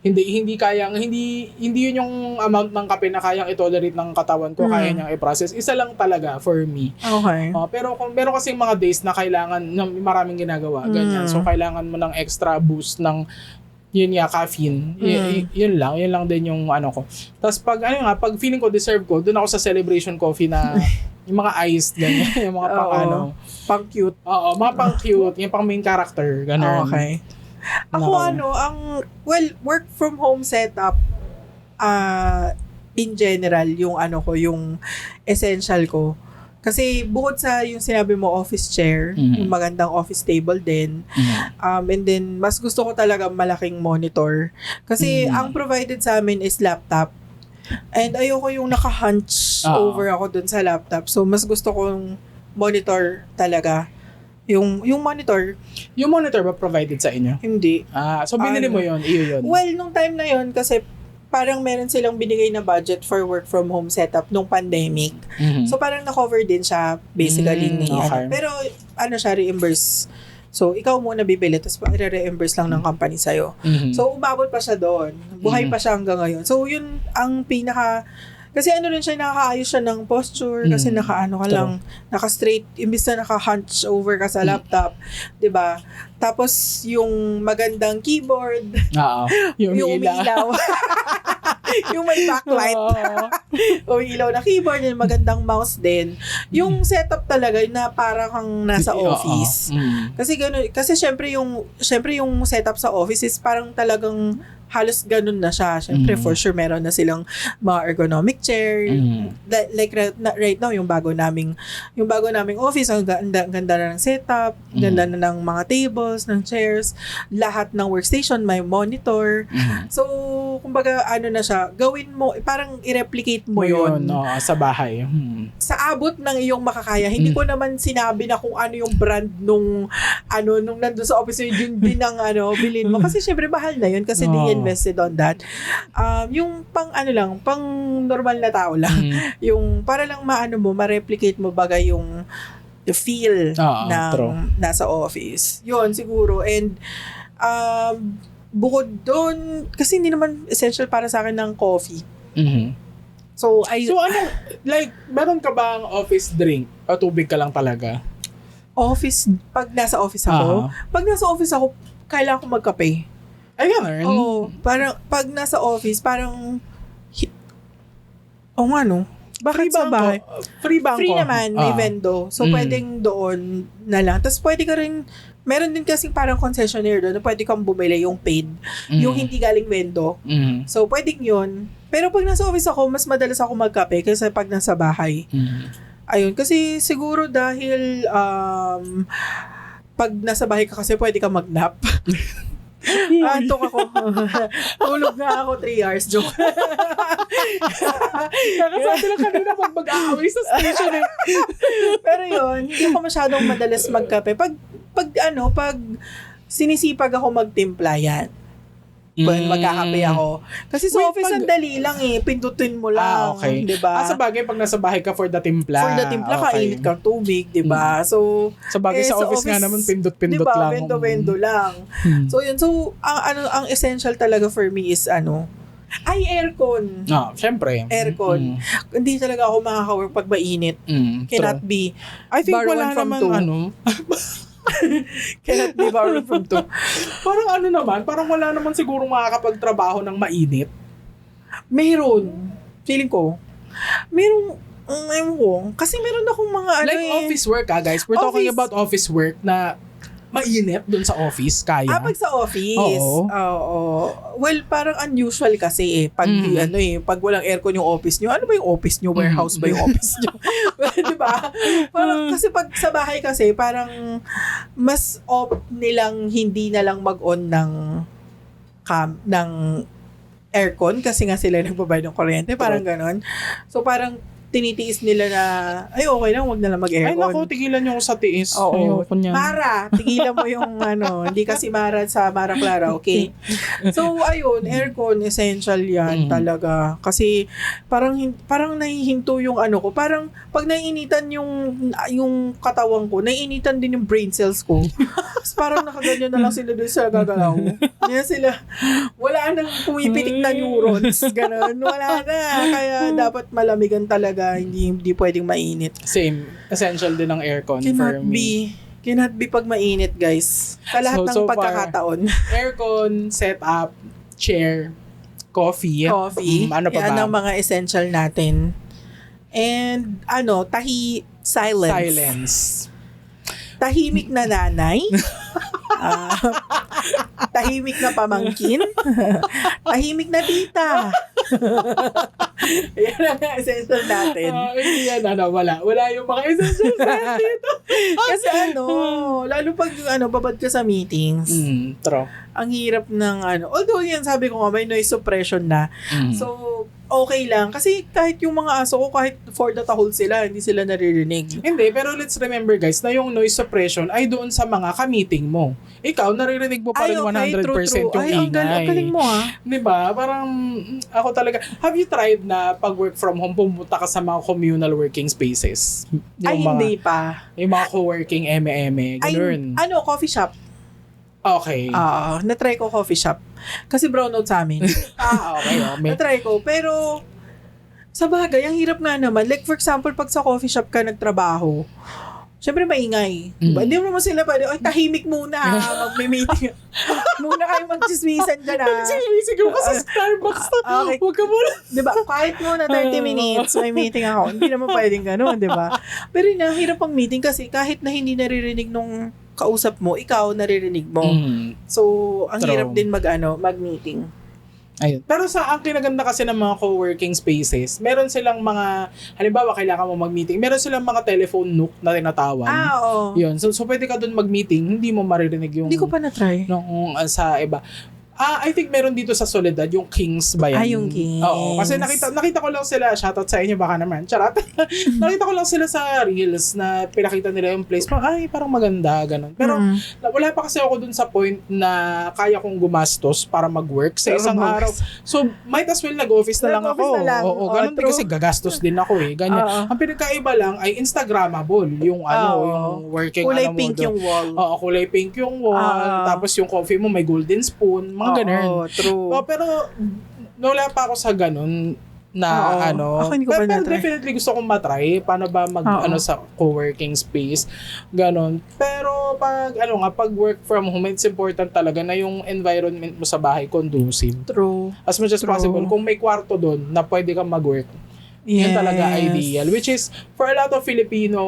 hindi yun yung amount ng kape na kayang i-tolerate ng katawan ko, kaya niyang i-process. Isa lang talaga for me. Okay. Pero kung meron kasing mga days na kailangan, maraming ginagawa, ganyan. So, kailangan mo ng extra boost ng caffeine. Yun lang din yung ko. Tapos pag feeling ko deserve ko, doon ako sa celebration coffee na Yung mga eyes, ganyan. Yung mga pang ano. Pang cute. Oo, mga pang cute. Yung pang main character, ganun. Okay. Ako work from home setup, in general, yung yung essential ko. Kasi bukod sa yung sinabi mo office chair, yung magandang office table din. And then mas gusto ko talaga malaking monitor. Kasi ang provided sa amin is laptop. And ayoko yung naka-hunch over ako dun sa laptop. So mas gusto kong monitor talaga. Yung monitor. Yung monitor ba provided sa inyo? Hindi. So binili mo yun? Iyo yun? Well, nung time na yun, kasi parang meron silang binigay na budget for work from home setup nung pandemic. So parang na-cover din siya basically okay. Pero siya reimburse. So ikaw muna bibili tapos i-reimburse lang ng company sa'yo. So umabot pa siya doon. Buhay pa siya hanggang ngayon. So yun ang kasi rin siya, nakakaayos siya ng posture kasi naka-straight, imbis na naka-hunch over ka sa laptop, 'di ba? Tapos yung magandang keyboard, yung umiilaw. Yung may backlight. Umiilaw na keyboard, yung magandang mouse din. Yung setup talaga na parang kang nasa office. Kasi syempre yung setup sa office is parang talagang halos ganun na siya. Siyempre, for sure, meron na silang mga ergonomic chair. Like right now, yung bago naming office, ang ganda na ng setup, ganda na ng mga tables, ng chairs, lahat ng workstation, may monitor. So, kumbaga, na siya, gawin mo, parang i-replicate mo yun. Sa bahay. Sa abot ng iyong makakaya. Hindi ko naman sinabi na kung ano yung brand nung nandun sa office, yun din ang bilhin mo. Kasi syempre, mahal na yun kasi invested on that. Yung pang normal na tao lang. Yung para lang ma-replicate mo bagay yung feel ng nasa office. Yun siguro. And bukod doon, kasi hindi naman essential para sa akin ng coffee. So meron ka bang office drink o tubig ka lang talaga? Pag nasa office ako, kailangan ko magkape. Ay, ganun? Oo. Parang, pag nasa office, parang, bakit sa bahay? Free ba Free naman, may vendo. So, pwedeng doon na lang. Tapos, pwede ka rin, meron din kasing parang concessionaire doon na pwede kang bumili yung paid, yung hindi galing vendo. So, pwedeng yun. Pero pag nasa office ako, mas madalas ako magkape kaysa pag nasa bahay. Ayun, kasi siguro dahil, pag nasa bahay ka kasi pwede ka mag-nap. Antok ako. Tulog nga ako 3 hours. Joke. Nakasabi lang kanina pag mag-aaway sa station eh. Pero yun, hindi ako masyadong madalas magkape. Pag sinisipag ako magtimpla yan. Magkakape ako. Kasi sa office, ang dali lang pindutin mo lang. Okay. Diba? Sa bagay, pag nasa bahay ka for the timpla. For the timpla, kainit kang tubig, diba? So, sa bagay, sa office nga naman, pindot-pindot lang. Vendo-vendo lang. So, yun. So, ang essential talaga for me is aircon. Syempre. Aircon. Hindi talaga ako makaka-work pag mainit. Cannot be. I think wala naman Cannot be borrowed from 2. Parang wala naman siguro makakapagtrabaho ng mainit. Meron. Feeling ko. Meron. Kasi meron akong mga office work guys. We're talking about office work na mainit doon sa office, kaya? Pag sa office. Oo. Well, parang unusual kasi pag pag walang aircon yung office nyo. Ano ba yung office nyo? Warehouse ba yung office nyo? Diba? Parang, kasi pag sa bahay kasi, parang mas nilang hindi na lang mag-on ng aircon kasi nga sila nagbabayad ng kuryente. Parang ganon. So, parang tinitiis nila na, okay lang, wag na lang mag-aircon. Ay, naku, tigilan nyo sa tiis. Oo. Mara, tigilan mo yung hindi kasi Mara sa Mara Clara, okay? So, ayun, aircon, essential yan talaga. Kasi, parang nahihinto yung ko. Parang, pag naiinitan yung katawan ko, naiinitan din yung brain cells ko. Parang nakaganyan na lang sila doon sa gagalaw. Yan sila, wala nang pumipitik na neurons. Ganon, wala na. Kaya, dapat malamigan talaga. Hindi pwedeng mainit. Same. Essential din ng aircon for me. Cannot be pag mainit, guys. Sa lahat ng pagkakataon. Aircon, setup, chair, coffee. Ano pa ba? Yan ang mga essential natin. And silence. Silence. Tahimik na nanay. Tahimik na pamangkin. Tahimik na tita. Yan ang essential natin. Hindi yan, wala. Wala yung mga essential dito. Kasi lalo pag babad ka sa meetings. True. Ang hirap ng although yan sabi ko nga may noise suppression na. So, okay lang. Kasi kahit yung mga aso ko, kahit for the tahol sila, hindi sila naririnig. Hindi, pero let's remember guys, na yung noise suppression ay doon sa mga ka-meeting mo. Ikaw, naririnig mo pa rin 100% true. yung ingay. Ang galing mo Diba? Parang, ako talaga, have you tried na pag work from home, pumunta ka sa mga communal working spaces? Hindi pa. Yung mga co-working, ganun. Coffee shop. Okay. Na-try ko coffee shop. Kasi brownout sa amin. Okay. Na-try ko. Pero, sa bagay, ang hirap nga naman. Like, for example, pag sa coffee shop ka nagtrabaho, syempre maingay. Diba? Hindi mo naman sila pwede, tahimik muna, mag-meeting. Muna kayo mag-chismisan dyan, Sige ko sa Starbucks na. Okay. Huwag ka muna. Diba? Kahit muna 30 minutes, may meeting ako. Hindi naman pwedeng gano'n, diba? Pero nahirap ang meeting kasi kahit na hindi naririnig nung kausap mo, ikaw naririnig mo. So, ang hirap din mag-meeting. Ayun. Pero ang kinaganda kasi ng mga co-working spaces, meron silang mga, halimbawa, kailangan mo mag-meeting, meron silang mga telephone nook na tinatawag. Oo. Yun. So pwede ka dun mag-meeting, hindi mo maririnig yung... Hindi ko pa na-try. Sa iba. I think meron dito sa Soledad, yung Kings ba yan? Yung Kings. Oo. Kasi nakita ko lang sila, shoutout sa inyo baka naman, charot. Nakita ko lang sila sa Reels na pinakita nila yung place. Parang maganda, ganun. Pero wala pa kasi ako dun sa point na kaya kong gumastos para mag-work sa isang araw. So, might as well nag-office na lang ako. Oo, ganun din kasi gagastos din ako ganyan. Ang pinagkaiba lang ay Instagrammable, yung yung working kulay pink yung wall. Oo, kulay pink yung wall. Tapos yung coffee mo may golden spoon, mga ganun. True. Pero wala pa ako sa ganun na Ako hindi ko pa pero na-try. definitely gusto kong matry paano ba sa co-working space ganun. Pero pag work from home, it's important talaga na yung environment mo sa bahay conducive. True. As much as possible, kung may kwarto doon na pwede kang mag-work, yun talaga ideal, which is for a lot of Filipino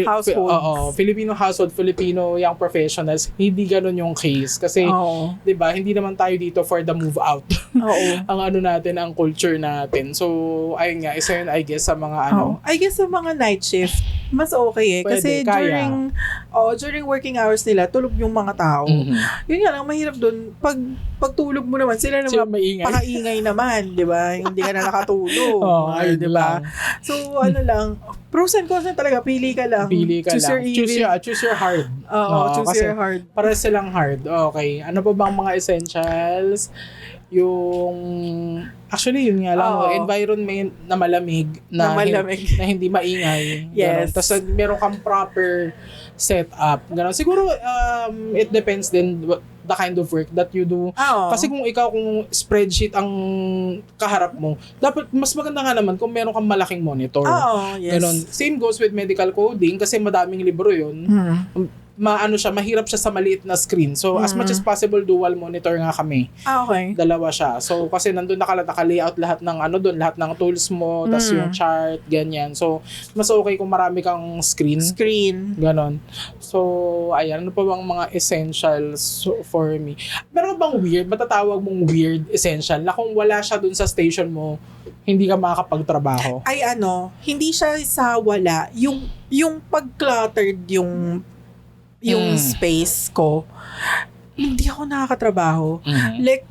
households. Filipino household, Filipino young professionals, hindi ganun yung case kasi 'di ba, hindi naman tayo dito for the move out. ang natin, ang culture natin. So ayun nga, isa yun I guess sa mga I guess sa mga night shift mas okay kasi kaya. during working hours nila tulog yung mga tao. Yun nga lang mahirap doon pagtulog mo naman sila naman pakaingay naman, 'di ba? Hindi ka na nakatulog. Di ba? So, pros and cons na talaga. Pili ka lang. Choose your hard. Choose your hard. Para silang hard. Okay. Ano pa bang mga essentials? Actually, yun nga lang. Environment na malamig. Na hindi maingay. Yes. Tapos, meron kang proper setup. Ganun. Siguro, it depends din the kind of work that you do. Kasi kung spreadsheet ang kaharap mo, dapat mas maganda nga naman kung meron kang malaking monitor. Yes. Ganun. Same goes with medical coding kasi madaming libro yun. Mahirap siya sa maliit na screen. So, as much as possible, dual monitor nga kami. Okay. Dalawa siya. So, kasi nandun naka-layout lahat ng lahat ng tools mo, tas yung chart, ganyan. So, mas okay kung marami kang screen. Ganon. So, ayan. Ano pa bang mga essentials for me? Meron bang matatawag mong weird essential na kung wala siya dun sa station mo, hindi ka makakapagtrabaho? Hindi siya sa wala. Yung pag-cluttered yung space ko, hindi ako nakakatrabaho. Like,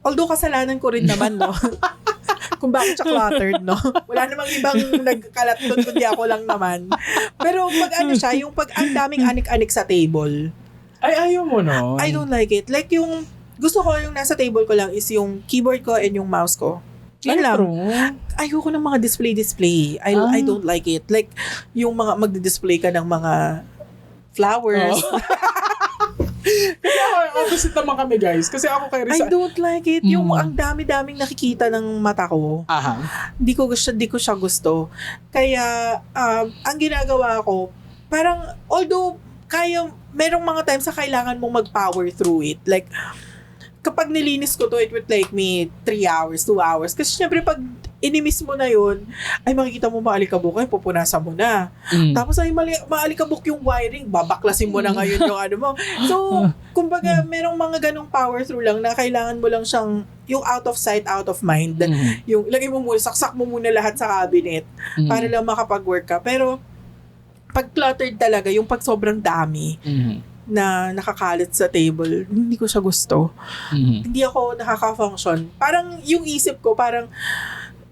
although kasalanan ko rin naman, no? Kung bakit siya cluttered, no? Wala namang ibang nagkalat doon, kundi ako lang naman. Pero pag yung pag ang daming anik-anik sa table. Ay, ayaw mo, no? I don't like it. Like gusto ko yung nasa table ko lang is yung keyboard ko and yung mouse ko. Yun lang. Ayoko ng mga display. I don't like it. Like, yung mga magdi-display ka ng mga flowers. Kasi ako, opposite naman kami guys. Kasi ako kay Risa. I don't like it. Yung ang dami-daming nakikita ng mata ko. Di ko siya gusto. Kaya, ang ginagawa ko, parang, although, merong mga times na kailangan mong mag-power through it. Like, kapag nilinis ko to, it would take me 3 hours, 2 hours. Kasi syempre, pag inimis mo na yun, ay makikita mo maalikabok, ay pupunasan mo na. Tapos ay maalikabok yung wiring, babaklasin mo na ngayon yung ano mo. So, kumbaga, merong mga ganong power through lang na kailangan mo lang siyang, yung out of sight, out of mind. Yung, lagay mo muna, saksak mo muna lahat sa cabinet para lang makapag-work ka. Pero, pag cluttered talaga, yung pag sobrang dami, na nakakalat sa table, hindi ko siya gusto. Hindi ako nakaka-function. Parang yung isip ko, parang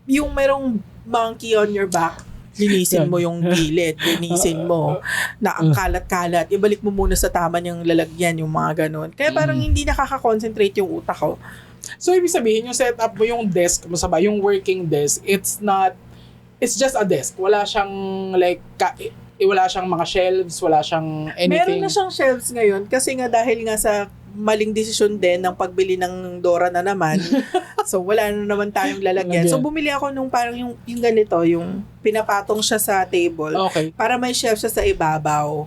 yung merong monkey on your back, linisin mo yung gilid, linisin mo, na ang kalat-kalat, ibalik mo muna sa tama niyang lalagyan, yung mga ganun. Kaya parang hindi nakaka-concentrate yung utak ko. So, ibig sabihin, yung setup mo, yung desk mo, yung working desk, it's just a desk. Wala siyang, like, wala siyang mga shelves, wala siyang anything. Meron na siyang shelves ngayon, kasi nga dahil nga sa maling desisyon din ng pagbili ng Dora na naman. So, wala na naman tayong lalagyan. So, bumili ako nung parang yung ganito, yung pinapatong siya sa table. Okay. Para may shelf siya sa ibabaw.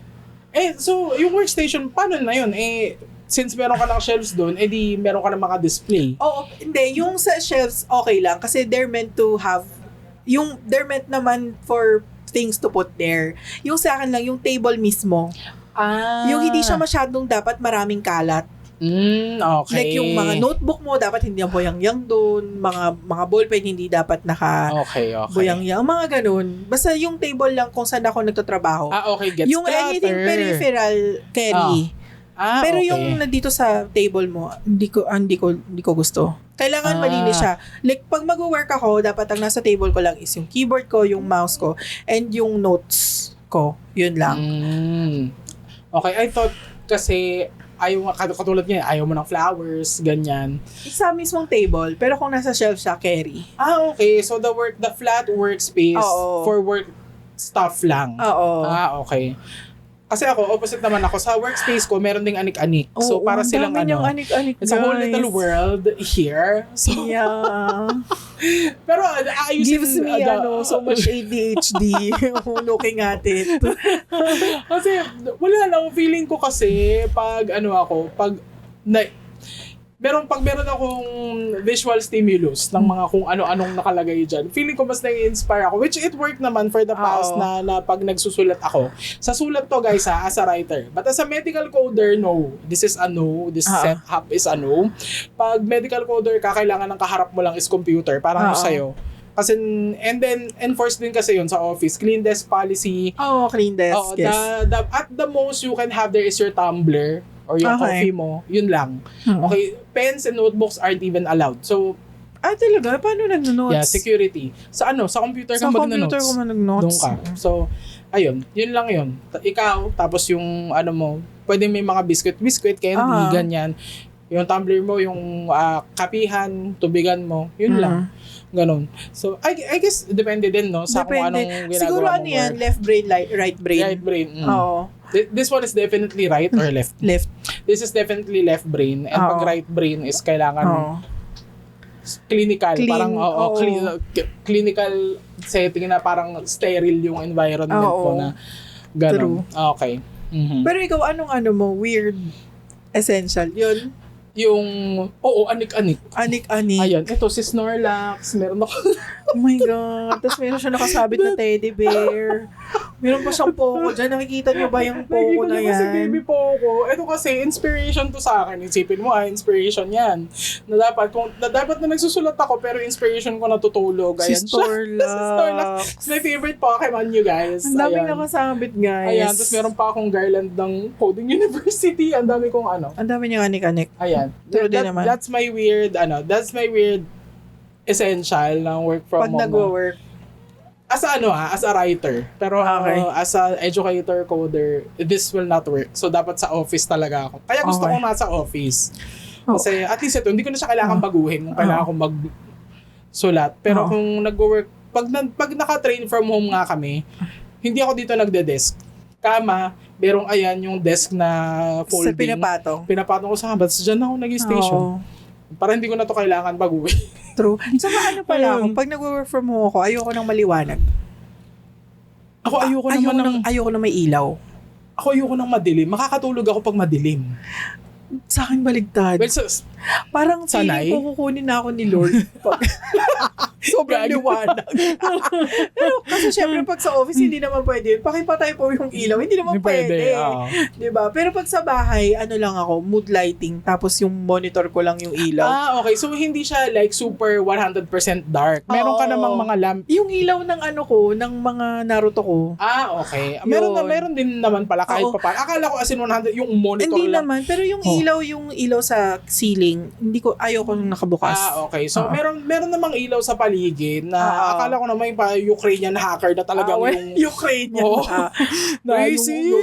So, yung workstation, paano na yun? Since meron ka ng shelves doon, di meron ka ng mga display. Oo, hindi. Yung sa shelves, okay lang. Kasi they're meant naman for things to put there. Yung sa akin lang, yung table mismo. Yung hindi siya masyadong dapat maraming kalat. Okay. Like yung mga notebook mo, dapat hindi ang boyang-yang doon. Mga ballpen, hindi dapat Okay. boyang-yang. Mga ganun. Basta yung table lang kung saan ako nagtatrabaho. Okay. Gets yung clutter. anything peripheral, carry. Pero okay. yung nandito sa table mo, hindi ko gusto. Kailangan malinis siya. Like, pag mag-work ako, dapat ang nasa table ko lang is yung keyboard ko, yung mouse ko, and yung notes ko. Yun lang. Okay, I thought kasi katulad niya, ayaw mo ng flowers, ganyan. Sa mismong table, pero kung nasa shelf siya, carry. Okay. So, the flat workspace for work stuff lang. Oo. Okay. Kasi ako, opposite naman ako. Sa workspace ko, meron ding anik-anik. So, para silang anik-anik, it's a whole little world here. So, yeah. Pero, ayusin. Gives me, so much ADHD looking at it. Kasi, wala lang. Feeling ko kasi, pag meron akong visual stimulus ng mga kung ano-anong nakalagay dyan. Feeling ko mas nai-inspire ako, which it worked naman for the past na pag nagsusulat ako. Sa sulat to guys as a writer. But as a medical coder, no. This is a no. This setup is a no. Pag medical coder ka, kailangan ng kaharap mo lang is computer. Parang sa'yo. Kasi, and then, enforced din kasi yun sa office. Clean desk policy. Clean desk, yes. At the most you can have there is your tumbler or yung coffee mo, yun lang. Okay, pens and notebooks aren't even allowed. So, talaga? Paano nag-notes? Yeah, security. Sa computer ka mag-notes. Sa computer ko mag-notes. Doon ka. So, ayun, yun lang yun. Ikaw, tapos yung mo, pwede may mga biscuit, candy, ganyan. Yung tumbler mo, yung kapihan, tubigan mo, yun lang. Ganon. So, I guess, depende din, no? Sa kung anong ginagawa siguro mo yan, left brain, right brain. Right brain. Oo. This one is definitely right or left? Left. This is definitely left brain. And pag right brain is kailangan clinical. Clinical setting na parang sterile yung environment ko na gano'n. Okay. Pero ikaw, anong mo? Weird, essential. Yun? Yung, anik-anik. Anik-anik. Ayan, ito si Snorlax. Meron ako. Oh my God. Tapos meron siya nakasabit na teddy bear. Meron pa siyang Poco dyan. Nakikita niyo ba yung Poco na yan? Nakikita niyo si baby Poco. Ito kasi, inspiration to sa akin. Isipin mo, inspiration yan. Na dapat na nagsusulat ako, pero inspiration ko natutulog. Ayan si Snorlax. It's my favorite Pokemon, you guys. Ang daming nakasabit, guys. Ayan, tapos meron pa akong garland ng Coding University. Ang dami kong Ang dami niyang anik-anik. Ayan. That's my weird, essential ng work from home. Pag nagwo-work. As a writer. Pero as a educator, coder, this will not work. So, dapat sa office talaga ako. Kaya gusto ko nasa office. Kasi at least ito, hindi ko na siya kailangan baguhin kung kailangan kong magsulat. Pero kung nagwo-work, pag naka-train from home nga kami, hindi ako dito nagde-desk. Kama, merong yung desk na folding. Sa pinapatong ko sa kabats. Diyan ako nag-station. Para hindi ko na to kailangan baguhin. True. Saka pala ako, pag nag-work from home ako, ayoko nang maliwanag. Ayoko nang may ilaw. Ako ayoko nang madilim. Makakatulog ako pag madilim. Sa akin baligtad. Well, parang feeling ko kukunin na ako ni Lord. Sobrang liwanag. Pero kasi syempre pag sa office, hindi naman pwede yun. Pakipatay po yung ilaw, hindi naman pwede. Diba? Pero pag sa bahay, ano lang ako, mood lighting, tapos yung monitor ko lang yung ilaw. Okay. So, hindi siya like super 100% dark. Meron ka namang mga lamp. Yung ilaw ng ano ko, ng mga Naruto ko. Okay. Meron din naman pala kahit pa paano. Akala ko as in 100, yung monitor hindi lang. Naman, pero yung ilaw sa ceiling, ayoko nung nakabukas. Okay. So, meron namang ilaw sa paligid na akala ko naman yung Ukrainian hacker na talagang yung Ukrainian. Crazy.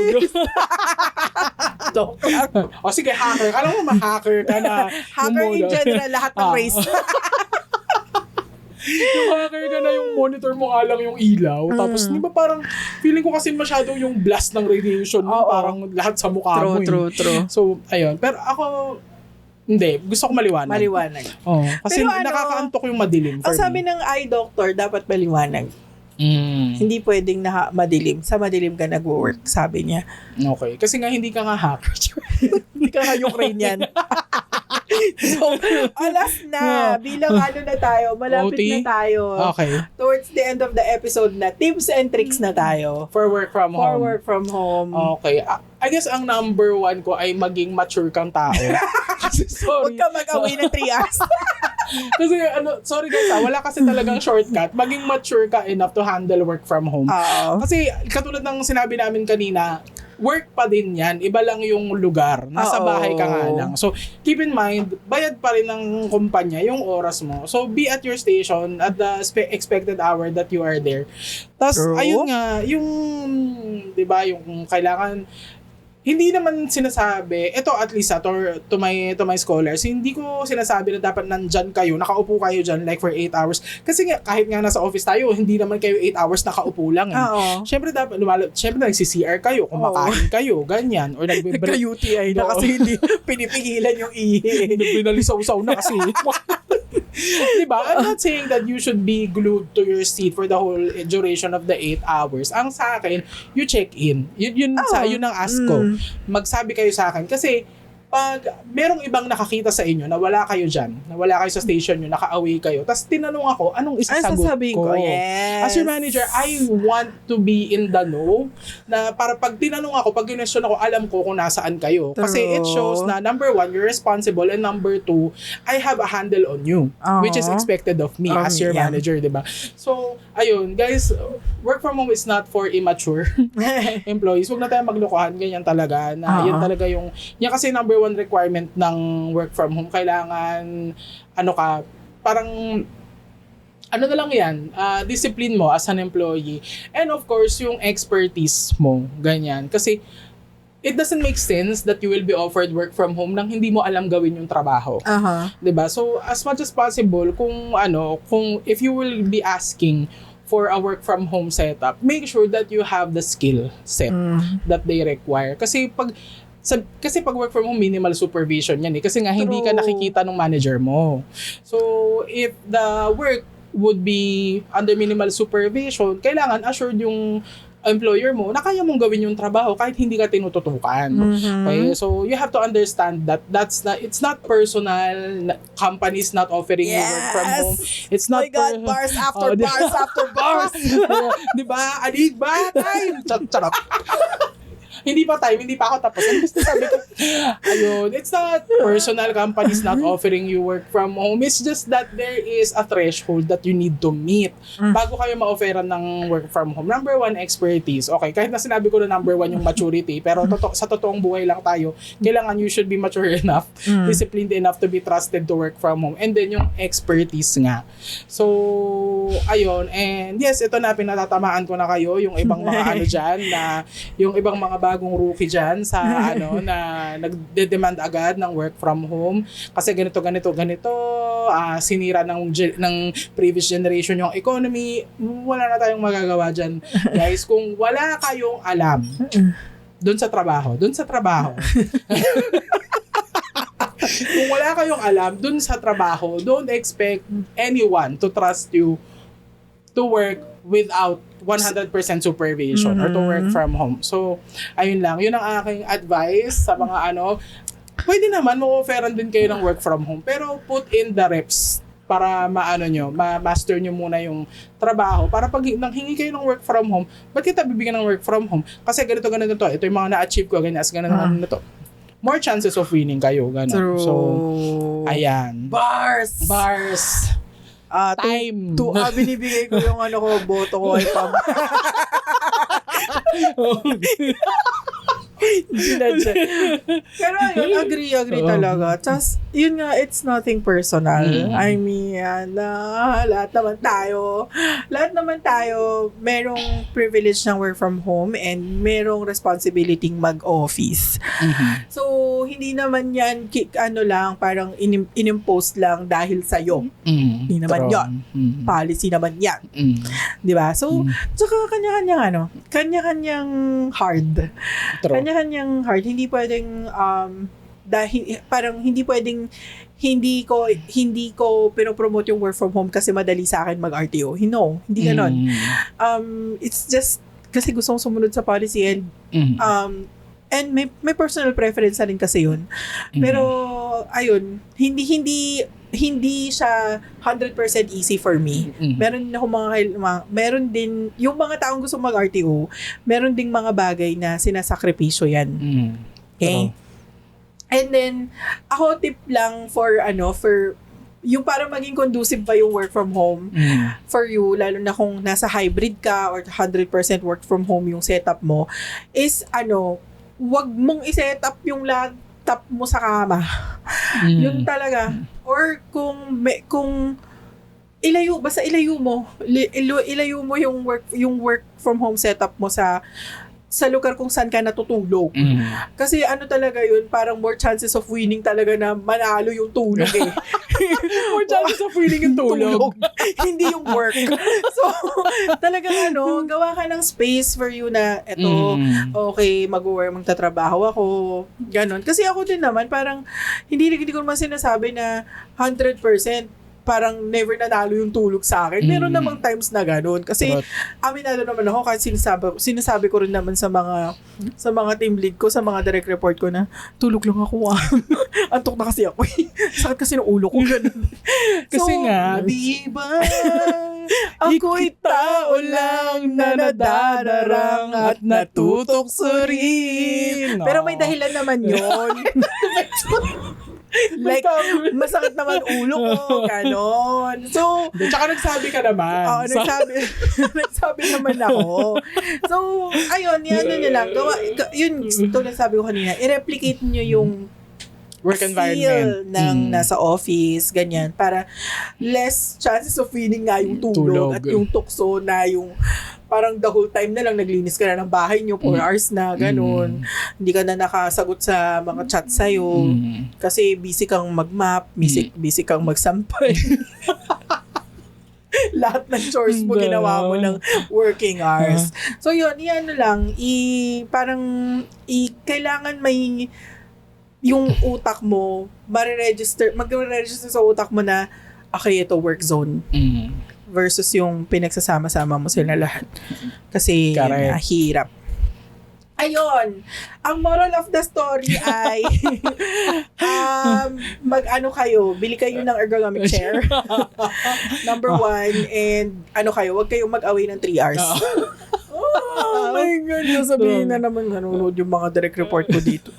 Sige, hacker. Alam mo, ma-hacker ka na. Hacker in general, lahat ng race. Yung hacker ka na, yung monitor mo nga lang yung ilaw. Tapos, di ba parang, feeling ko kasi masyado yung blast ng radiation mo, parang lahat sa mukha mo. True. So, ayun. Pero ako, hindi. Gusto ko maliwanag. Kasi pero nakakaantok yung madilim for ang sabi ng eye doctor, dapat maliwanag. Hindi pwedeng madilim. Sa madilim ka nag-work, sabi niya. Okay. Kasi nga hindi ka nga hacker. Hindi ka nga Ukrainian. So, alas na. Bilang na tayo. Malapit na tayo. Okay. Towards the end of the episode na, tips and tricks na tayo. For work from home. Okay. I guess ang number 1 ko ay maging mature kang tao. Kasi sorry. Huwag ka mag-away ng 3 hours. Kasi sorry guys, wala kasi talagang shortcut. Maging mature ka enough to handle work from home. Kasi katulad ng sinabi namin kanina, work pa din yan. Iba lang yung lugar. Nasa bahay ka nga lang. So, keep in mind, bayad pa rin ng kumpanya yung oras mo. So, be at your station at the expected hour that you are there. Tapos, ayun nga, yung, di ba, yung kailangan, hindi naman sinasabi, ito at least to my scholars, hindi ko sinasabi na dapat nandyan kayo, nakaupo kayo dyan like for 8 hours. Kasi nga, kahit nga nasa office tayo, hindi naman kayo 8 hours nakaupo lang. Syempre dapat, syempre nagsi-CR kayo, kumakain kayo, ganyan. Or nagka-UTI na kasi hindi pinipigilan yung ihi. Binalisaw-saw na kasi. Diba? I'm not saying that you should be glued to your seat for the whole duration of the 8 hours. Ang sa akin, you check in. Yun ang ask ko. Magsabi kayo sa akin. Kasi, pag merong ibang nakakita sa inyo na wala kayo dyan, na wala kayo sa station nyo, naka-away kayo, tapos tinanong ako, anong isasagot ko? Yes. As your manager, I want to be in the know na para pag tinanong ako, pag kinestyon ako, alam ko kung nasaan kayo. Kasi it shows na number 1, you're responsible, and number 2, I have a handle on you, which is expected of me as your manager, diba? So, ayun, guys, work from home is not for immature employees. Huwag na tayong maglokohan, ganyan talaga. Na yan talaga yan kasi number 1 requirement ng work from home. Kailangan, parang, na lang yan, discipline mo as an employee. And of course, yung expertise mo, ganyan. Kasi, it doesn't make sense that you will be offered work from home nang hindi mo alam gawin yung trabaho. 'Di ba? So, as much as possible, kung if you will be asking for a work from home setup, make sure that you have the skill set that they require. Kasi pag work from home, minimal supervision yan eh. Kasi nga, hindi ka nakikita ng manager mo. So, if the work would be under minimal supervision, kailangan assured yung employer mo na kaya mong gawin yung trabaho kahit hindi ka tinututukan. Okay? So, you have to understand that it's not personal. Companies not offering you work from home. It's not bars after bars after bars. Diba? Alig ba? Time! Charot. Hindi pa ako tapos. Ang gusto sabi ko, ayun, it's not personal, companies not offering you work from home. It's just that there is a threshold that you need to meet bago kayo ma-offeran ng work from home. Number 1, expertise. Okay, kahit na sinabi ko na number 1 yung maturity, pero sa totoong buhay lang tayo, kailangan you should be mature enough, disciplined enough to be trusted to work from home. And then yung expertise nga. So, ayun. And yes, ito na, pinatatamaan ko na kayo, yung ibang mga dyan, na yung ibang mga bagong rookie dyan sa na nagde-demand agad ng work from home kasi ganito sinira ng previous generation yung economy. Wala na tayong magagawa dyan, guys. Kung wala kayong alam doon sa trabaho kung wala kayong alam doon sa trabaho, don't expect anyone to trust you to work without 100% supervision or to work from home. So, ayun lang. Yun ang aking advice sa mga pwede naman, ma-offeran din kayo ng work from home. Pero put in the reps para ma-master nyo muna yung trabaho. Para pag nanghingi kayo ng work from home, ba't kita bibigyan ng work from home? Kasi ganito to. Ito yung mga na-achieve ko, ganyan, ganito to. More chances of winning kayo, gano'n. True. So, ayan. Bars! Time. Binibigay ko yung boto ko ay Pam. Pero yun, agree talaga. Tapos, yun nga, it's nothing personal. I mean, lahat naman tayo, merong privilege ng work from home and merong responsibility mag-office. So, hindi naman yan, parang inimpose lang dahil sa'yo. Hindi naman yan. Policy naman yan. Diba? So, tsaka kanya-kanyang hard. Kanya-kanyang hard. Hindi pwedeng dahil parang hindi pwedeng hindi ko pinopromote yung work from home kasi madali sa akin mag-RTO. No, hindi ganoon. It's just kasi gusto kong sumunod sa policy and may personal preference na rin kasi yun. Pero ayun, hindi siya 100% easy for me. Meron din ako meron din yung mga taong gusto mag-RTO, meron ding mga bagay na sinasakripisyo yan. Okay? And then ako tip lang for yung para maging conducive pa yung work from home for you, lalo na kung nasa hybrid ka or 100% work from home yung setup mo, is wag mong i-set up yung laptop mo sa kama. Yun talaga. Or kung ilayo mo yung work from home setup mo sa lugar kung saan ka natutulog. Kasi talaga yun, parang more chances of winning talaga na manalo yung tulog eh. More chances of winning yung tulog. Hindi yung work. So, talagang gawa ka ng space for you na okay, magtatrabaho ako, ganon. Kasi ako din naman, parang hindi ko naman sinasabi na 100% parang never nanalo yung tulog sa akin. Meron namang times na gano'n. Kasi, aminado naman ako kasi sinasabi ko rin naman sa mga team lead ko, sa mga direct report ko na, tulog lang ako Antok na kasi ako Sakit kasi ng ulo ko. Ganun. Kasi nga, di ba? Ako'y tao lang na nadararang at natutokso-rin. Pero may dahilan naman yun. Like, masakit naman ulo ko, ganon. So, tsaka nagsabi ka naman. Oo, nagsabi naman ako. So, ayun, yan lang. Yun, tulad sabi ko kanina, i-replicate nyo yung work environment ng nasa office, ganyan, para less chances of winning nga yung tulog at yung tukso na yung parang the whole time na lang naglinis ka na ng bahay nyo, 4 hours na, ganun. Hindi ka na nakasagot sa mga chat sa'yo kasi busy kang mag-map, busy kang magsampay. Lahat ng chores mo ginawa mo ng working hours. So yun, lang, kailangan may yung utak mo, magre-register sa utak mo na okay, ito work zone. Versus yung pinagsasama-sama mo sila lahat. Kasi hirap. Ayun, ang moral of the story ay bili kayo ng ergonomic chair. Number 1, and wag kayong mag-away ng 3 hours. Oh my God, sabihin na naman nanonood yung mga direct report ko dito.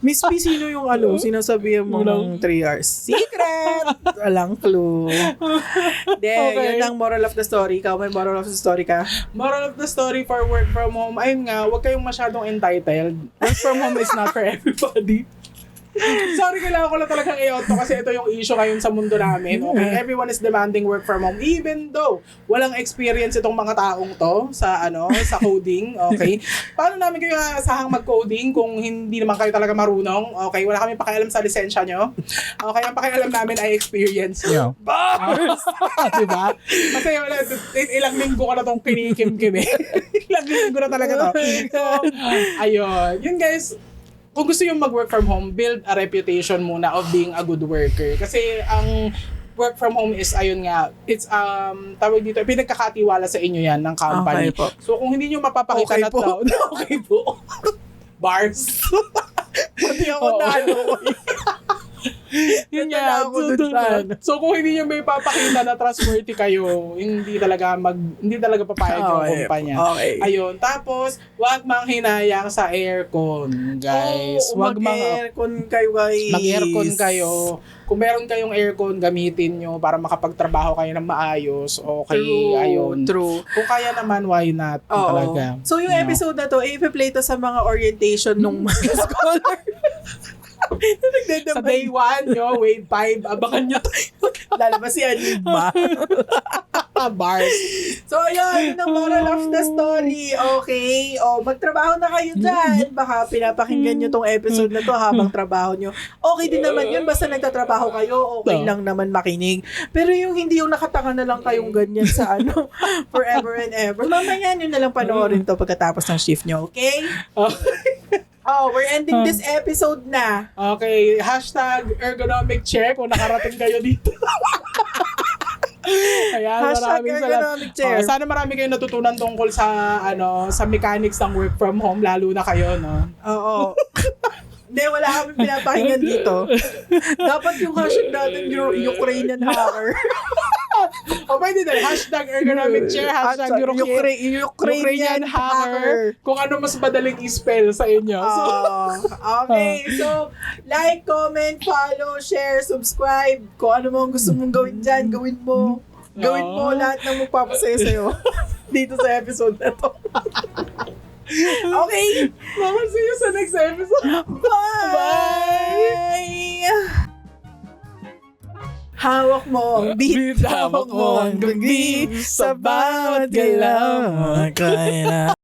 Miss P, sino yung sinasabihan mo ng 3 hours? Secret! Walang clue. Yun ang moral of the story. Ikaw, may moral of the story ka? Moral of the story for work from home, ayun nga, huwag kayong masyadong entitled. Work from home is not for everybody. Sorry, kailangan ko lang talagang i-auto kasi ito yung issue ngayon sa mundo namin. Okay, everyone is demanding work from home even though walang experience itong mga taong to sa sa coding. Okay, paano namin kayo asahang mag-coding kung hindi naman kayo talaga marunong? Okay, wala kami pakialam sa lisensya nyo. Okay, ang pakialam namin ay experience nyo. Bars! Diba? Kasi ilang linggo ka na tong kinikim-kim ilang linggo na talaga to. So, ayun. Yun guys, kung gusto yung mag-work from home, build a reputation muna of being a good worker. Kasi ang work from home is, ayun nga, it's, tawag dito, pinagkakatiwala sa inyo yan ng company. Okay po. So kung hindi nyo mapapakita na to, okay po. Bars. Pati ako Yun nga. So kung hindi nyo may papakita na trustworthy kayo, hindi talaga papayag yung kumpanya. Okay. Ayun. Tapos, wag manghinayang sa aircon, guys. Wag mag-aircon kayo, guys. Mag-aircon kayo. Kung meron kayong aircon, gamitin nyo para makapagtrabaho kayo ng maayos. Okay, ayun. True. Kung kaya naman, why not? Talaga. So yung episode na to, i-play to sa mga orientation nung mga scholar. Sa day 1, wave 5, abangan nyo tayo. Lalabas si Enigma. Bars. So, ayun, yun ang moral of the story. Okay. Magtrabaho na kayo dyan. Baka pinapakinggan nyo tong episode na to habang trabaho nyo. Okay din naman yun. Basta nagtatrabaho kayo, okay lang naman makinig. Pero yung hindi yung nakatanga na lang kayong ganyan sa forever and ever. Mamaya nyo na lang panoorin to pagkatapos ng shift nyo. Okay? We're ending this episode na. Okay, #ergonomic check kung nakarating kayo dito. Ayan, maraming ergonomic chair. sana marami kayong natutunan tungkol sa sa mechanics ng work from home, lalo na kayo, no? Oo. Hindi, wala kami pinapakinggan dito. Dapat yung hashtag natin yung Ukrainian hacker. Pwede din. #ergonomic chair, Ukrainian hacker. Kung ano mas madaling i-spell sa inyo. Okay. So, like, comment, follow, share, subscribe. Kung ano mo gusto mong gawin dyan, gawin mo. Gawin mo lahat ng magpapasaya sa'yo dito sa episode na to. Okay. Mama, see you sa next episode. Bye! Hawak mo ang beat, hawak mo ang beat sa bawat galaw.